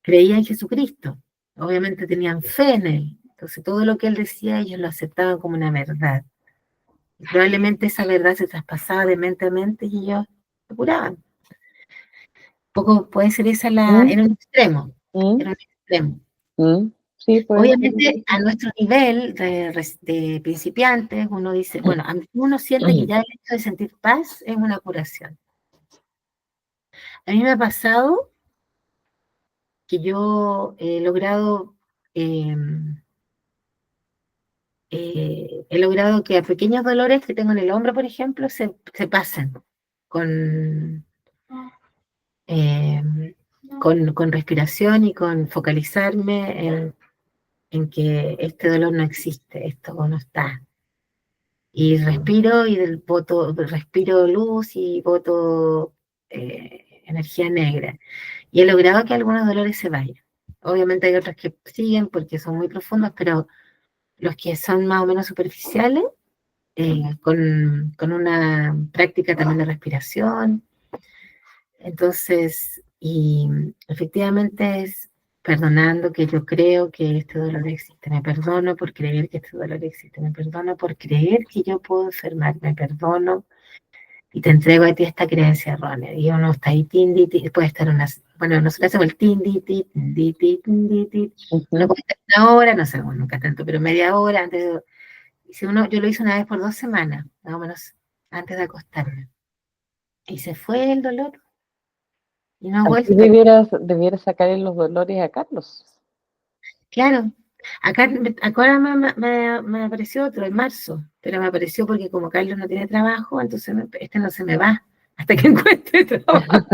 creía en Jesucristo, obviamente tenían fe en él, entonces todo lo que él decía ellos lo aceptaban como una verdad. Y probablemente esa verdad se traspasaba de mente a mente y ellos se curaban. Poco puede ser esa Mm, en un extremo, mm, en un extremo. mm. Sí, puede ser. Obviamente, a nuestro nivel de principiantes, uno dice, bueno, uno siente que ya el hecho de sentir paz es una curación. A mí me ha pasado que yo he logrado he logrado que a pequeños dolores que tengo en el hombro, por ejemplo, se pasen con, eh, con respiración y con focalizarme en que este dolor no existe, esto no está. Y respiro y respiro luz y boto energía negra. Y he logrado que algunos dolores se vayan. Obviamente hay otros que siguen porque son muy profundos, pero los que son más o menos superficiales, con una práctica también de respiración. Entonces, y efectivamente es perdonando que yo creo que este dolor existe, me perdono por creer que este dolor existe, me perdono por creer que yo puedo enfermar, me perdono y te entrego a ti esta creencia errónea. Y uno está ahí, puede estar bueno, nosotros hacemos el uno puede estar una hora, no sé, bueno, nunca tanto, pero media hora antes de, yo lo hice una vez por 2 semanas, más o menos, antes de acostarme. Y se fue el dolor y no ha Aquí vuelto. debieras sacarle los dolores a Carlos. Claro, acá ahora me apareció otro en marzo, pero me apareció porque como Carlos no tiene trabajo, entonces este no se me va hasta que encuentre trabajo.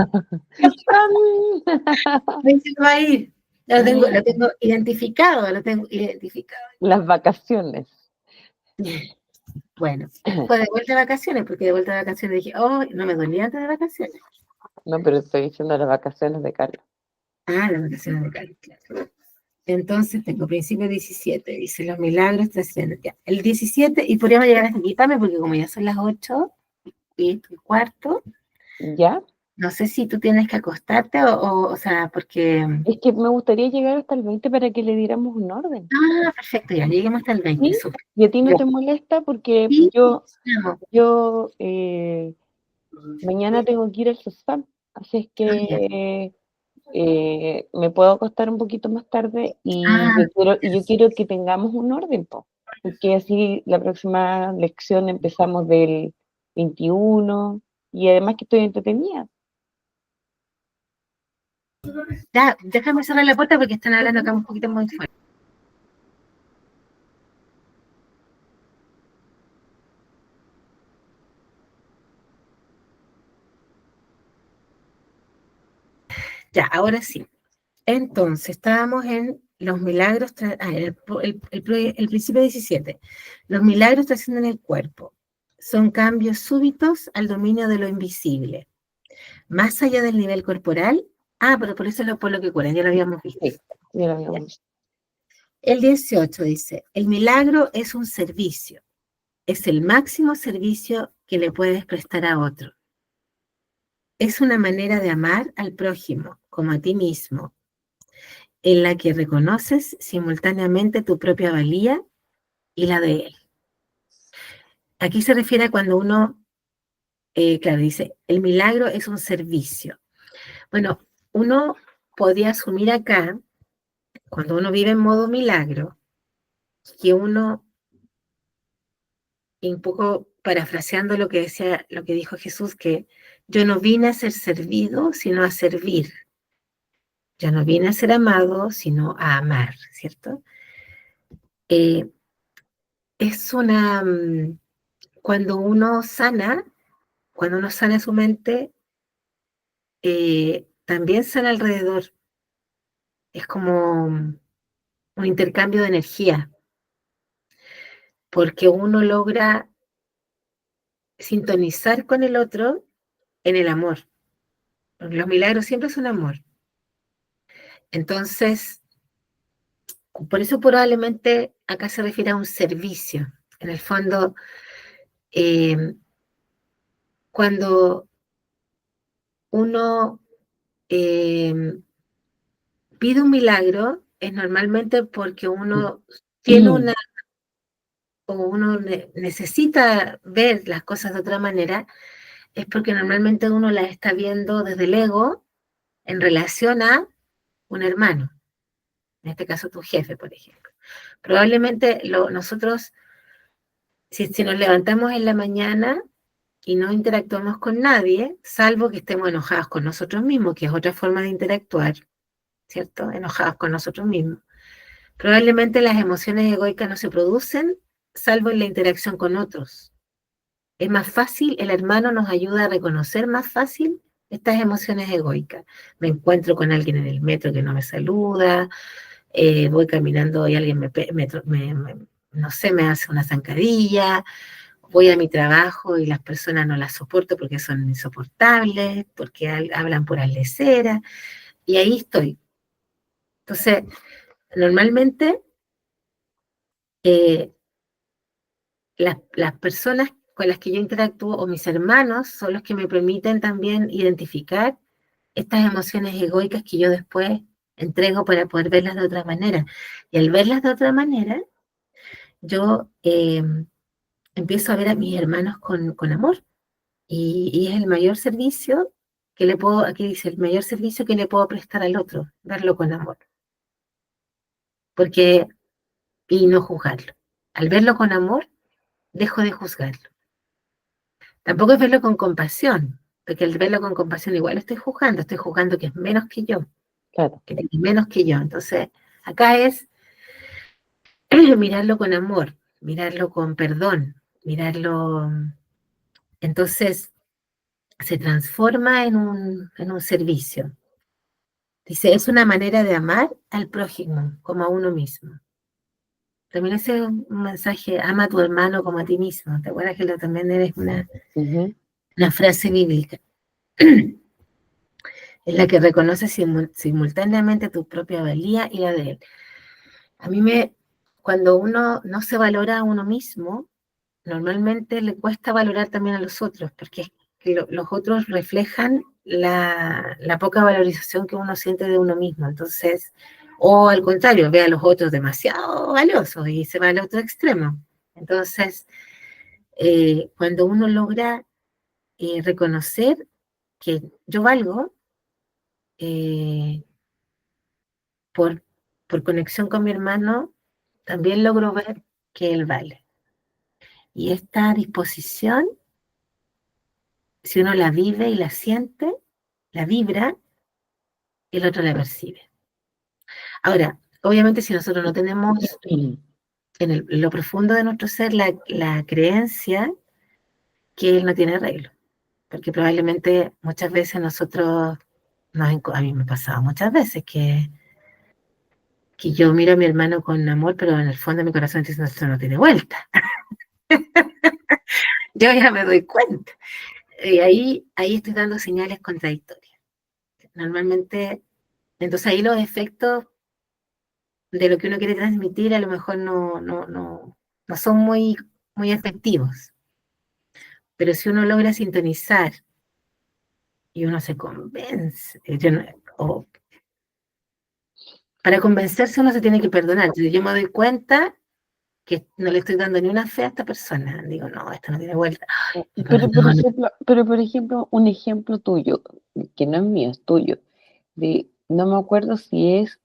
Me dice, va a ir. Lo tengo identificado, lo tengo identificado. Las vacaciones. Bueno, fue de vuelta de vacaciones, porque de vuelta de vacaciones dije, oh, no me dolía antes de vacaciones. No, pero estoy diciendo las vacaciones de Carlos. Ah, las vacaciones de Carlos, claro. Entonces tengo principio 17, dice los milagros trascienden. El 17, y podríamos llegar hasta aquí, Pame, porque como ya son las 8 y el cuarto, ¿Ya? no sé si tú tienes que acostarte o sea, porque... Es que me gustaría llegar hasta el 20 para que le diéramos un orden. Ah, perfecto, ya lleguemos hasta el 20, ¿Sí? súper. ¿Y a ti no Ya. te molesta? Porque Sí, vamos. yo mañana tengo que ir al CESFAM, así es Ah, ya. que me puedo acostar un poquito más tarde Ah, y yo quiero que tengamos un orden, po, porque así la próxima lección empezamos del 21 y además que estoy entretenida. ya, déjame cerrar la puerta porque están hablando acá un poquito muy fuerte. Ya, ahora sí. Entonces, estábamos en los milagros, el principio 17. Los milagros trascienden el cuerpo. Son cambios súbitos al dominio de lo invisible. Más allá del nivel corporal. Ah, pero por eso es por lo que curan, ya lo habíamos visto. Sí, ya lo Ya. habíamos visto. El 18 dice, el milagro es un servicio. Es el máximo servicio que le puedes prestar a otro. Es una manera de amar al prójimo como a ti mismo, en la que reconoces simultáneamente tu propia valía y la de él. Aquí se refiere a cuando uno, claro, dice, el milagro es un servicio. Bueno, uno podía asumir acá, cuando uno vive en modo milagro, que uno, y un poco parafraseando lo que decía, lo que dijo Jesús, que yo no vine a ser servido, sino a servir. Yo no vine a ser amado, sino a amar, ¿cierto? Eh, es una, cuando uno sana su mente, también sana alrededor. Es como un intercambio de energía, porque uno logra sintonizar con el otro en el amor. Los milagros siempre son amor. Entonces, por eso probablemente acá se refiere a un servicio. En el fondo, eh, cuando uno eh, pide un milagro, es normalmente porque uno tiene una, o uno necesita ver las cosas de otra manera, es porque normalmente uno las está viendo desde el ego en relación a un hermano, en este caso tu jefe, por ejemplo. Probablemente nosotros, si nos levantamos en la mañana y no interactuamos con nadie, salvo que estemos enojados con nosotros mismos, que es otra forma de interactuar, ¿cierto? Enojados con nosotros mismos. Probablemente las emociones egoicas no se producen salvo en la interacción con otros. Es más fácil, el hermano nos ayuda a reconocer más fácil estas emociones egoicas. Me encuentro con alguien en el metro que no me saluda, voy caminando y alguien no sé, me hace una zancadilla, voy a mi trabajo y las personas no las soporto porque son insoportables, porque hablan por lesera, y ahí estoy. Entonces, normalmente eh, las personas con las que yo interactúo o mis hermanos son los que me permiten también identificar estas emociones egoicas que yo después entrego para poder verlas de otra manera. Y al verlas de otra manera, yo empiezo a ver a mis hermanos con amor. Y es el mayor servicio que le puedo, aquí dice, el mayor servicio que le puedo prestar al otro, verlo con amor. Porque, y no juzgarlo. Al verlo con amor, dejo de juzgarlo. Tampoco es verlo con compasión, porque al verlo con compasión igual estoy juzgando que es menos que yo, Claro. que tiene menos que yo. Entonces, acá es mirarlo con amor, mirarlo con perdón, mirarlo. Entonces, se transforma en un servicio. Dice, es una manera de amar al prójimo como a uno mismo. También ese es un mensaje, ama a tu hermano como a ti mismo. ¿Te acuerdas que también eres una frase bíblica? Es la que reconoce simultáneamente tu propia valía y la de él. A mí cuando uno no se valora a uno mismo, normalmente le cuesta valorar también a los otros, porque es que los otros reflejan la poca valorización que uno siente de uno mismo. Entonces, o al contrario, ve a los otros demasiado valiosos y se va al otro extremo. Entonces, cuando uno logra reconocer que yo valgo, eh, por, por conexión con mi hermano, también logro ver que él vale. Y esta disposición, si uno la vive y la siente, la vibra, el otro la percibe. Ahora, obviamente si nosotros no tenemos en lo profundo de nuestro ser la creencia que él no tiene arreglo, porque probablemente muchas veces nosotros, a mí me ha pasado muchas veces que yo miro a mi hermano con amor, pero en el fondo de mi corazón dice, no, esto no tiene vuelta. Yo ya me doy cuenta. Y ahí estoy dando señales contradictorias. Normalmente, entonces ahí los efectos de lo que uno quiere transmitir a lo mejor no son muy efectivos. Pero si uno logra sintonizar y uno se convence, o para convencerse uno se tiene que perdonar. Entonces yo me doy cuenta que no le estoy dando ni una fe a esta persona. Digo, no, esto no tiene vuelta. Pero por ejemplo, un ejemplo tuyo, que no es mío, es tuyo, no me acuerdo si es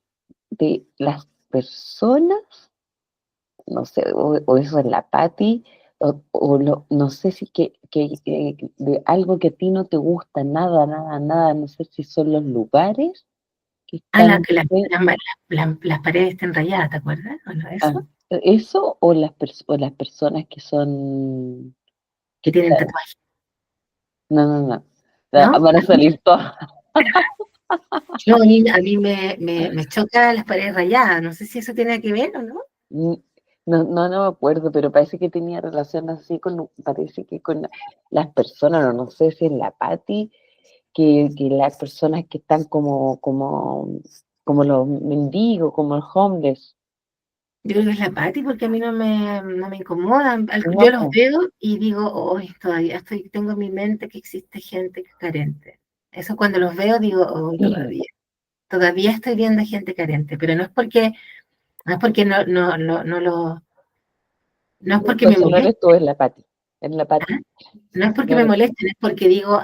de las personas, no sé, o eso es la Patti, no sé si de algo que a ti no te gusta, nada, nada, nada, no sé si son los lugares que están, Que las paredes estén rayadas, ¿te acuerdas? ¿O no, eso? eso o las personas que son, Que tienen tatuajes, no, no, no, ¿no? van a salir todas. No, a mí me choca las paredes rayadas. No sé si eso tiene que ver o no. Mm, No, no, no me acuerdo, pero parece que tenía relación así parece que con las personas, no sé si es la Patti, que las personas que están como los mendigos, como los homeless. Yo creo que es la Pati porque a mí no me incomodan. No, Yo los po. veo y digo, hoy todavía tengo en mi mente que existe gente carente. Eso cuando los veo digo, hoy todavía estoy viendo gente carente, pero no es porque no es porque me Entonces no molesten, eres tú, es la Patti. no es porque No me eres- molesten, es porque digo,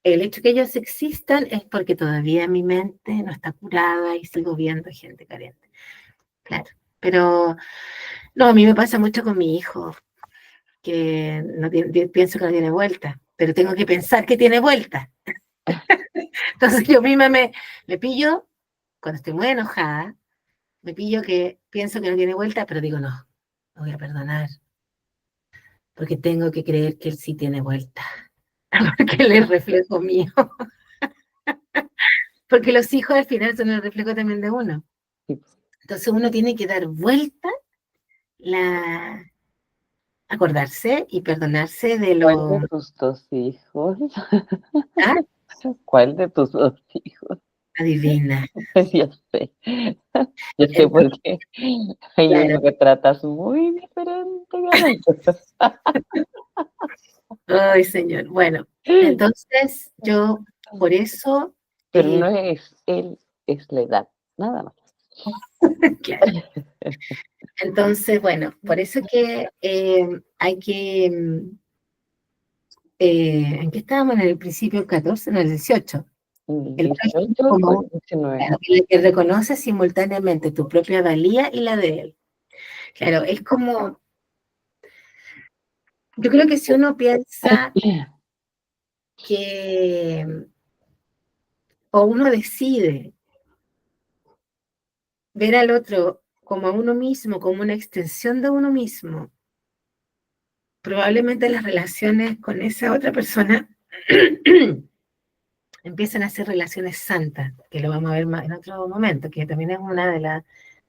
el hecho que ellos existan es porque todavía mi mente no está curada y sigo viendo gente carente. Claro, pero no, a mí me pasa mucho con mi hijo, que pienso que no tiene vuelta, pero tengo que pensar que tiene vuelta. Entonces yo misma me pillo, cuando estoy muy enojada, me pillo que pienso que no tiene vuelta, pero digo, no, lo voy a perdonar, porque tengo que creer que él sí tiene vuelta, porque él es reflejo mío, porque los hijos al final son el reflejo también de uno. Sí. Entonces uno tiene que dar vuelta, la, acordarse y perdonarse de ¿Cuál de lo... tus dos hijos? ¿Ah? ¿Cuál de tus dos hijos? Adivina. Yo sé. Yo sé por Entonces, qué. Hay claro, uno que tratas muy diferente al otro. ay señor, bueno, entonces yo por eso, Pero no es él, es la edad, nada más. claro, entonces, bueno, por eso que hay que, ¿en qué estábamos en el principio? El 14, no, el 18. ¿El El 18 18 o como el 19? claro, el que reconoce simultáneamente tu propia valía y la de él. Claro, es como, yo creo que si uno piensa que, o uno decide ver al otro como a uno mismo, como una extensión de uno mismo, probablemente las relaciones con esa otra persona empiezan a ser relaciones santas, que lo vamos a ver más en otro momento, que también es uno de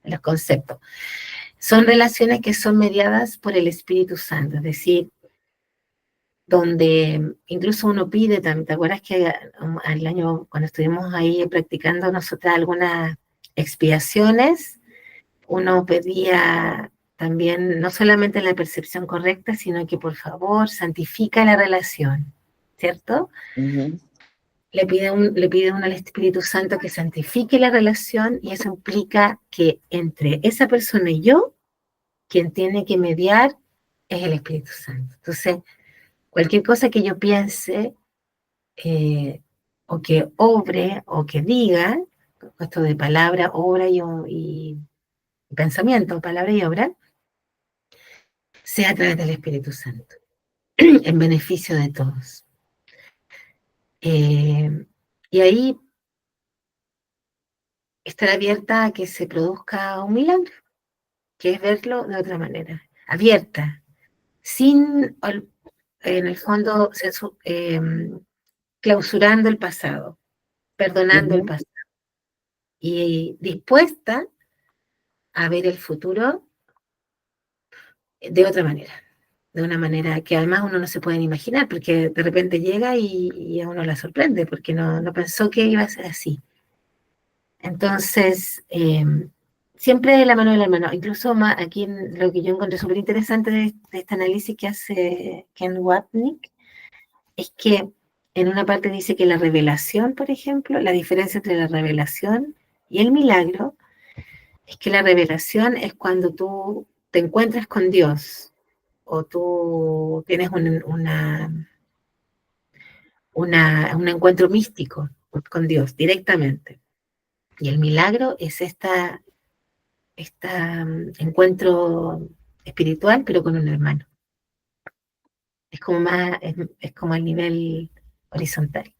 los conceptos. Son relaciones que son mediadas por el Espíritu Santo, es decir, donde incluso uno pide, ¿te acuerdas que al año, cuando estuvimos ahí practicando nosotras algunas expiaciones, uno pedía también no solamente la percepción correcta, sino que por favor santifica la relación, ¿cierto? Ujú. Le pide uno al Espíritu Santo que santifique la relación y eso implica que entre esa persona y yo, quien tiene que mediar es el Espíritu Santo. Entonces, cualquier cosa que yo piense o que obre o que diga, esto de palabra, obra y pensamiento, palabra y obra, sea a través del Espíritu Santo, en beneficio de todos. Y ahí estar abierta a que se produzca un milagro, que es verlo de otra manera, abierta, sin, en el fondo, clausurando el pasado, perdonando el Ujú. pasado y dispuesta a ver el futuro de otra manera, de una manera que además uno no se puede ni imaginar, porque de repente llega y a uno la sorprende, porque no pensó que iba a ser así. Entonces, siempre de la mano del hermano, incluso aquí lo que yo encontré súper interesante de este análisis que hace Ken Wapnick, es que en una parte dice que la revelación, por ejemplo, la diferencia entre la revelación y el milagro, es que la revelación es cuando tú te encuentras con Dios o tú tienes un encuentro místico con Dios directamente. Y el milagro es este encuentro espiritual, pero con un hermano. Es como es como el nivel horizontal.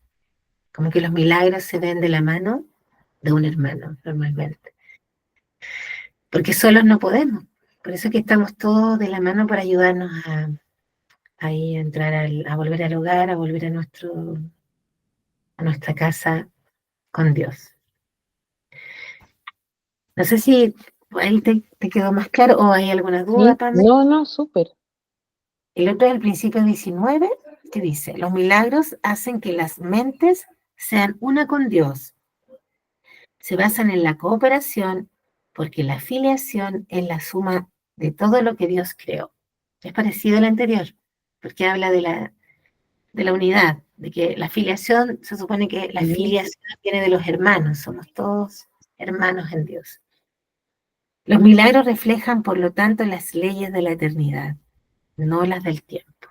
Como que los milagros se ven de la mano de un hermano, normalmente. Porque solos no podemos. Por eso es que estamos todos de la mano para ayudarnos ahí a entrar a volver al hogar, a volver a nuestra casa con Dios. No sé si ahí te quedó más claro o hay alguna duda, Sí, Pame. no, no, súper. El otro es el principio 19, que dice, los milagros hacen que las mentes sean una con Dios. Se basan en la cooperación porque la filiación es la suma de todo lo que Dios creó. Es parecido al anterior, porque habla de la unidad, de que la filiación, se supone que la Ujú. filiación viene de los hermanos, somos todos hermanos en Dios. Los milagros reflejan, por lo tanto, las leyes de la eternidad, no las del tiempo.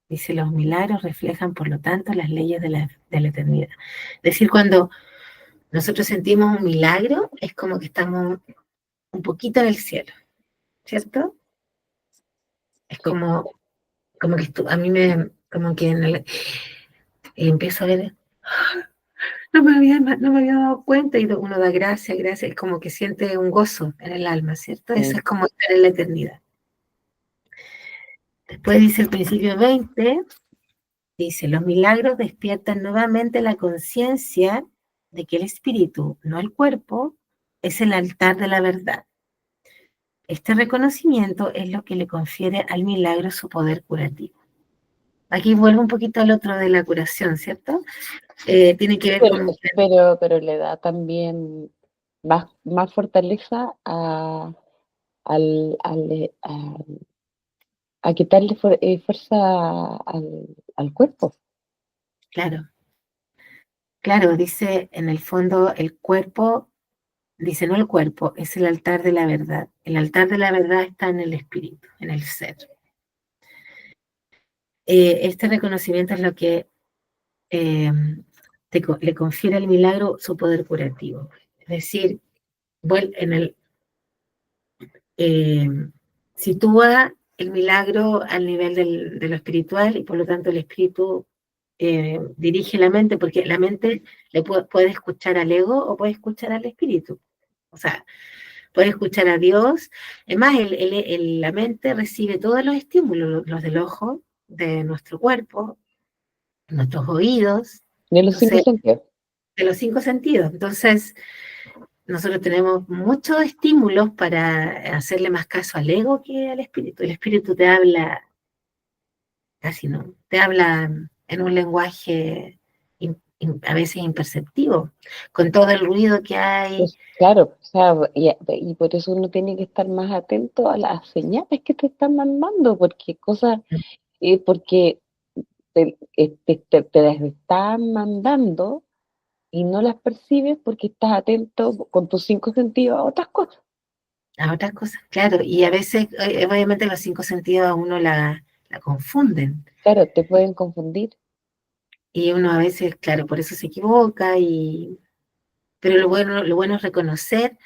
Dice, los milagros reflejan, por lo tanto, las leyes de la eternidad. Es decir, cuando nosotros sentimos un milagro, es como que estamos un poquito en el cielo, ¿cierto? Es Sí. como que a mí me, como que empiezo a ver no me había dado cuenta, y uno da gracias, gracias, es como que siente un gozo en el alma, ¿cierto? Eso Mm. es como estar en la eternidad. Después dice el principio 20, dice, los milagros despiertan nuevamente la conciencia de que el espíritu, no el cuerpo, es el altar de la verdad. Este reconocimiento es lo que le confiere al milagro su poder curativo. Aquí vuelvo un poquito al otro de la curación, ¿cierto? Tiene que ver con... Pero le da también más fortaleza a quitarle fuerza al cuerpo. Claro, claro, dice en el fondo el cuerpo, dice no el cuerpo, es el altar de la verdad. El altar de la verdad está en el espíritu, en el ser. Este reconocimiento es lo que eh, le confiere al milagro su poder curativo. Es decir, en el, eh, sitúa el milagro al nivel de lo espiritual y por lo tanto el espíritu dirige la mente, porque la mente puede escuchar al ego o puede escuchar al espíritu. O sea, puede escuchar a Dios. Es más, la mente recibe todos los estímulos, los del ojo, de nuestro cuerpo, nuestros oídos, De los cinco entonces, sentidos. de los 5 sentidos. Entonces, nosotros tenemos muchos estímulos para hacerle más caso al ego que al espíritu. El espíritu te habla, casi no, te habla en un lenguaje a veces imperceptivo, con todo el ruido que hay. Pues claro, o sea, y por eso uno tiene que estar más atento a las señales que te están mandando, porque te las están mandando y no las percibes porque estás atento con tus cinco sentidos a otras cosas. A otras cosas, claro, y a veces, obviamente, los 5 sentidos a uno la confunden, Claro, te pueden confundir. y uno a veces, claro, por eso se equivoca, pero lo bueno es reconocer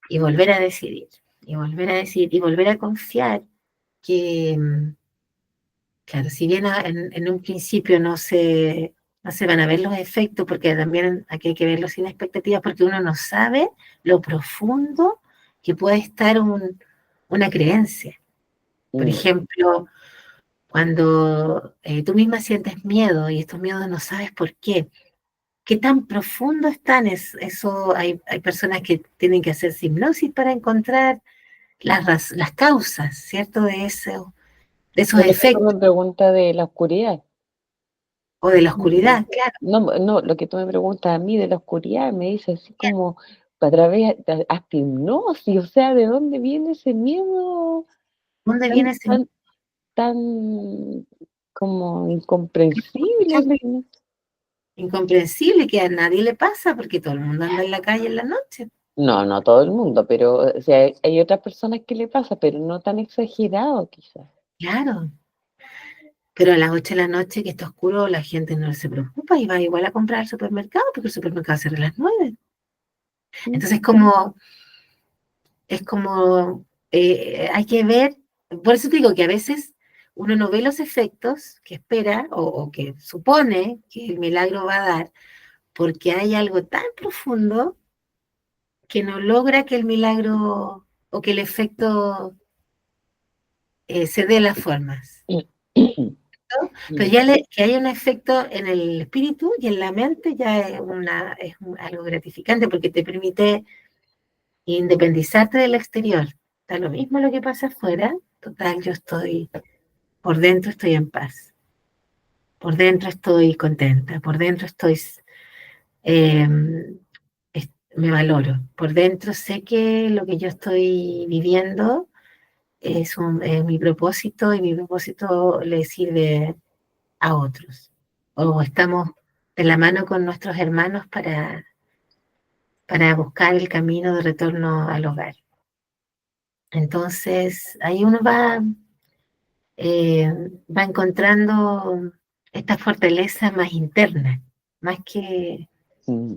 y volver a decidir, y volver a decidir, y volver a confiar que, claro, si bien en un principio no se van a ver los efectos, porque también aquí hay que verlo sin expectativas, porque uno no sabe lo profundo que puede estar una creencia. Por Mm. ejemplo, cuando tú misma sientes miedo y estos miedos no sabes por qué, qué tan profundo están, eso hay personas que tienen que hacer hipnosis para encontrar las causas, ¿cierto? De esos No, lo que tú me efectos, preguntas de la oscuridad. o de la oscuridad, claro. No, no, lo que tú me preguntas a mí de la oscuridad, me dice así como a través de hasta hipnosis, o sea, ¿de dónde viene ese miedo ¿Dónde tan, viene ese tan, tan como incomprensible? ¿No? incomprensible que a nadie le pasa porque todo el mundo anda en la calle en la noche? No, no todo el mundo, pero o sea, hay otras personas que le pasa, pero no tan exagerado quizás. Claro, pero a las 8 de la noche que está oscuro la gente no se preocupa y va igual a comprar al supermercado porque el supermercado cierra a las 9. Mm. Entonces es como hay que ver, por eso te digo que a veces uno no ve los efectos que espera o que supone que el milagro va a dar porque hay algo tan profundo que no logra que el milagro o que el efecto se dé las formas, ¿no? Pero Mm. ya que haya un efecto en el espíritu y en la mente ya algo gratificante porque te permite independizarte del exterior. Da lo mismo lo que pasa afuera, total, por dentro estoy en paz, por dentro estoy contenta, por dentro eh, me valoro, por dentro sé que lo que yo estoy viviendo es mi propósito y mi propósito le sirve a otros. O estamos de la mano con nuestros hermanos para buscar el camino de retorno al hogar. Entonces, ahí uno eh, va encontrando esta fortaleza más interna, más que, Mm.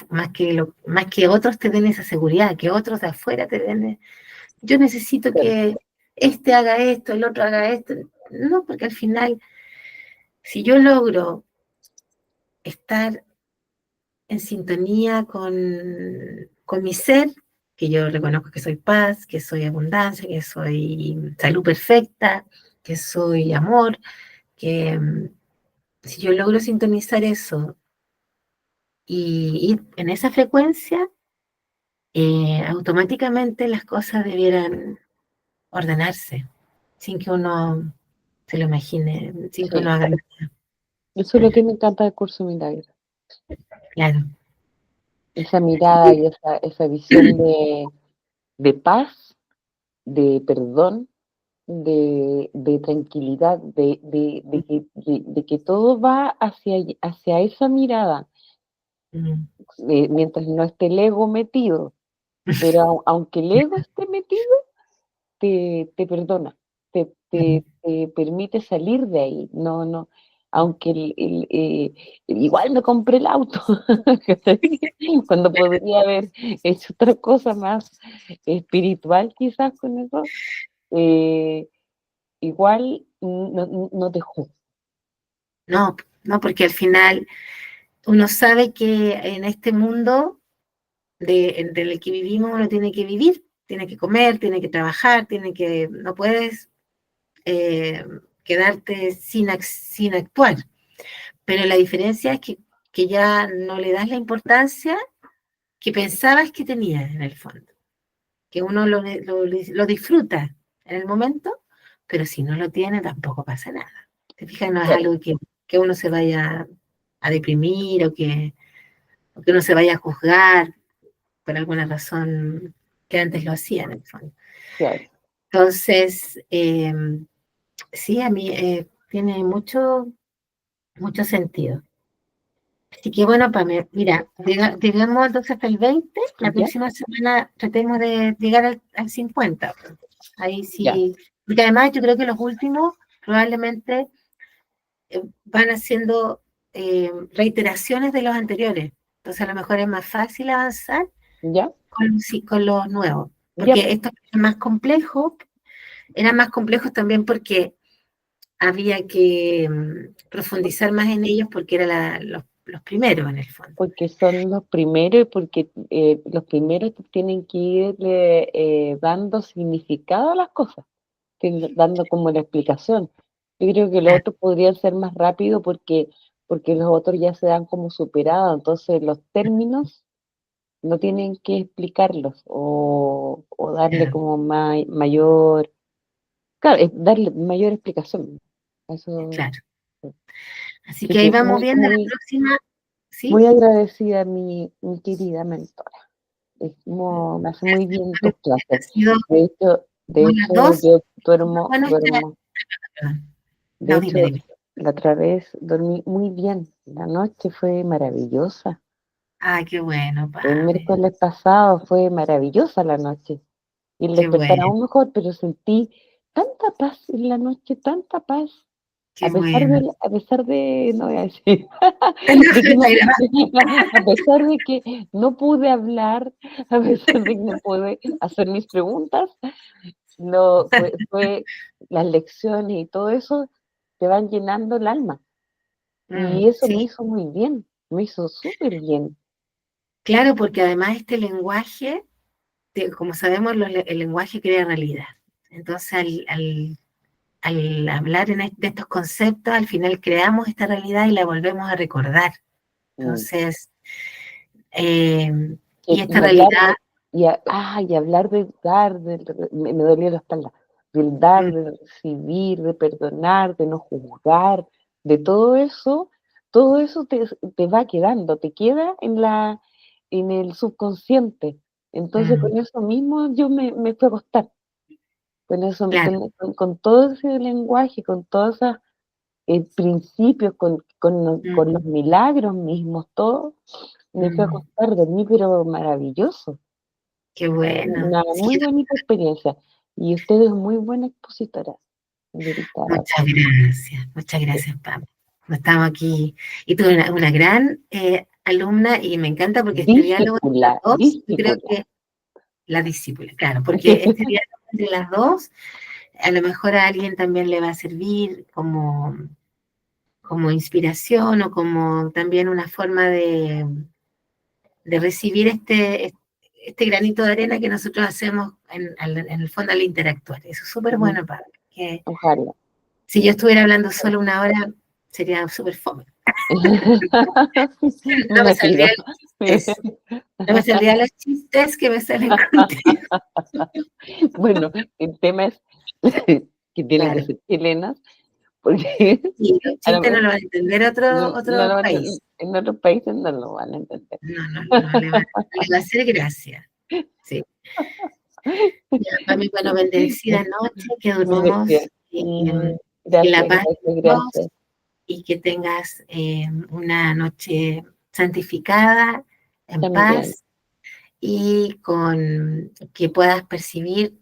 más que otros te den esa seguridad, que otros de afuera te den. Yo necesito Claro. que este haga esto, el otro haga esto. No, porque al final, si yo logro estar en sintonía con mi ser, que yo reconozco que soy paz, que soy abundancia, que soy salud perfecta, que soy amor, que si yo logro sintonizar eso y ir en esa frecuencia, automáticamente las cosas debieran ordenarse, sin que uno se lo imagine, sin que uno Sí, haga nada. eso es lo que me encanta del curso Milagro. Claro. Esa Así mirada que, y esa visión de paz, de perdón, de tranquilidad, de que todo va hacia esa mirada, mm, mientras no esté el ego metido. Pero aunque el ego esté metido, te perdona, mm, te permite salir de ahí. No, no, aunque igual me compré el auto, ¿cachai? Cuando podría haber hecho otra cosa más espiritual quizás con eso, eh, igual no te juzgo. no, no, porque al final uno sabe que en este mundo del que vivimos uno tiene que vivir, tiene que comer, tiene que trabajar, no puedes eh, quedarte sin actuar. Pero la diferencia es que ya no le das la importancia que pensabas que tenías en el fondo, que uno lo disfruta en el momento, pero si no lo tiene tampoco pasa nada. ¿Te fijas? No es Claro, algo que uno se vaya a deprimir o que uno se vaya a juzgar por alguna razón que antes lo hacía en el fondo. claro. Entonces, sí, a mí tiene mucho sentido. Así que bueno, Pame, mira, llegamos entonces hasta el 20, la ¿Ya? próxima semana tratemos de llegar al 50. Ahí Ya, sí, porque además yo creo que los últimos probablemente van haciendo reiteraciones de los anteriores. Entonces a lo mejor es más fácil avanzar ya, con los nuevos, ya, porque estos eran más complejos también porque había que profundizar más en ellos porque eran los primeros en el fondo. porque son los primeros y porque los primeros te tienen que irle dando significado a las cosas, dando como la explicación. Yo creo que los Claro, otros podrían ser más rápido porque los otros ya se dan como superados, entonces los términos no tienen que explicarlos o darle claro, como mayor, claro, darle mayor explicación. Eso, claro. Así así que ahí que vamos viendo la próxima, muy ¿sí? agradecida mi querida mentora. Me hace muy bien tus Ha clases. sido De como las hecho, dos. yo duermo, Bueno, duermo. perdón. De No, dime, hecho, dime. la otra vez dormí muy bien. La noche fue maravillosa. Ah, qué bueno, El Pame. miércoles pasado fue maravillosa la noche. Y el Qué despertar bueno, aún mejor, pero sentí tanta paz en la noche, tanta paz. qué bueno. A pesar de, no voy a decir, No, de que está no, grabado. a pesar de que no pude hablar, a pesar de que no pude hacer mis preguntas, no, fue las lecciones y todo eso te van llenando el alma. Y eso me Sí, hizo muy bien, me hizo súper bien. claro, porque además este lenguaje, como sabemos, el lenguaje crea realidad. Entonces, al hablar de estos conceptos, al final creamos esta realidad y la volvemos a recordar. Mm. Entonces, eh, y esta Y hablar realidad, y hablar de dar, me dolía la espalda, del dar, mm, de recibir, de perdonar, de no juzgar, de todo eso te va quedando, te queda en el subconsciente. Entonces mm, con eso mismo yo me fui a acostar, con eso, claro, con todo ese lenguaje, con todos esos principios, con mm, los milagros mismos, todo, me fui a mm, acostar, dormí, pero maravilloso. qué bueno. Una Sí, muy bonita experiencia. Y usted es muy buena expositora, señorita. muchas gracias, Pam. Estamos aquí. Y tuve una gran alumna y me encanta porque este diálogo entre Discípula, las dos, yo creo discípula. que la discípula, claro, porque este diálogo entre las dos, a lo mejor a alguien también le va a servir como inspiración o como también una forma de recibir este granito de arena que nosotros hacemos en el fondo al interactuar. Eso es súper bueno, Pablo. Que Ojalá. si yo estuviera hablando solo una hora, sería súper fome. No me Me tiro. saldrían los chistes. No me saldrían los chistes que me salen contigo. Bueno, el tema es que tienen que Claro. ser chilenas, porque Y los a lo chistes no mejor lo van a entender no, no otro lo van país. en otros países no lo van a entender. No le va a hacer gracia. Sí. Ya, Pami, bueno, bendecida noche, que durmamos Gracias. en la Gracias, paz de gracias, Dios gracias. y que tengas una noche santificada, en También, paz y con que puedas percibir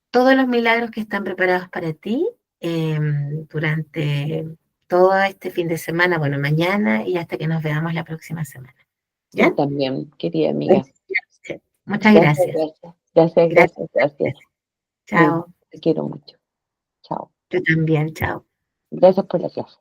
todos los milagros que están preparados para ti durante todo este fin de semana, bueno, mañana y hasta que nos veamos la próxima semana. tú ¿Ya? también, querida amiga. Muchas Gracias, gracias. gracias, gracias, Gracias. gracias, gracias. Chao. Te quiero mucho. Chao. Tú también, chao. Gracias por la clase.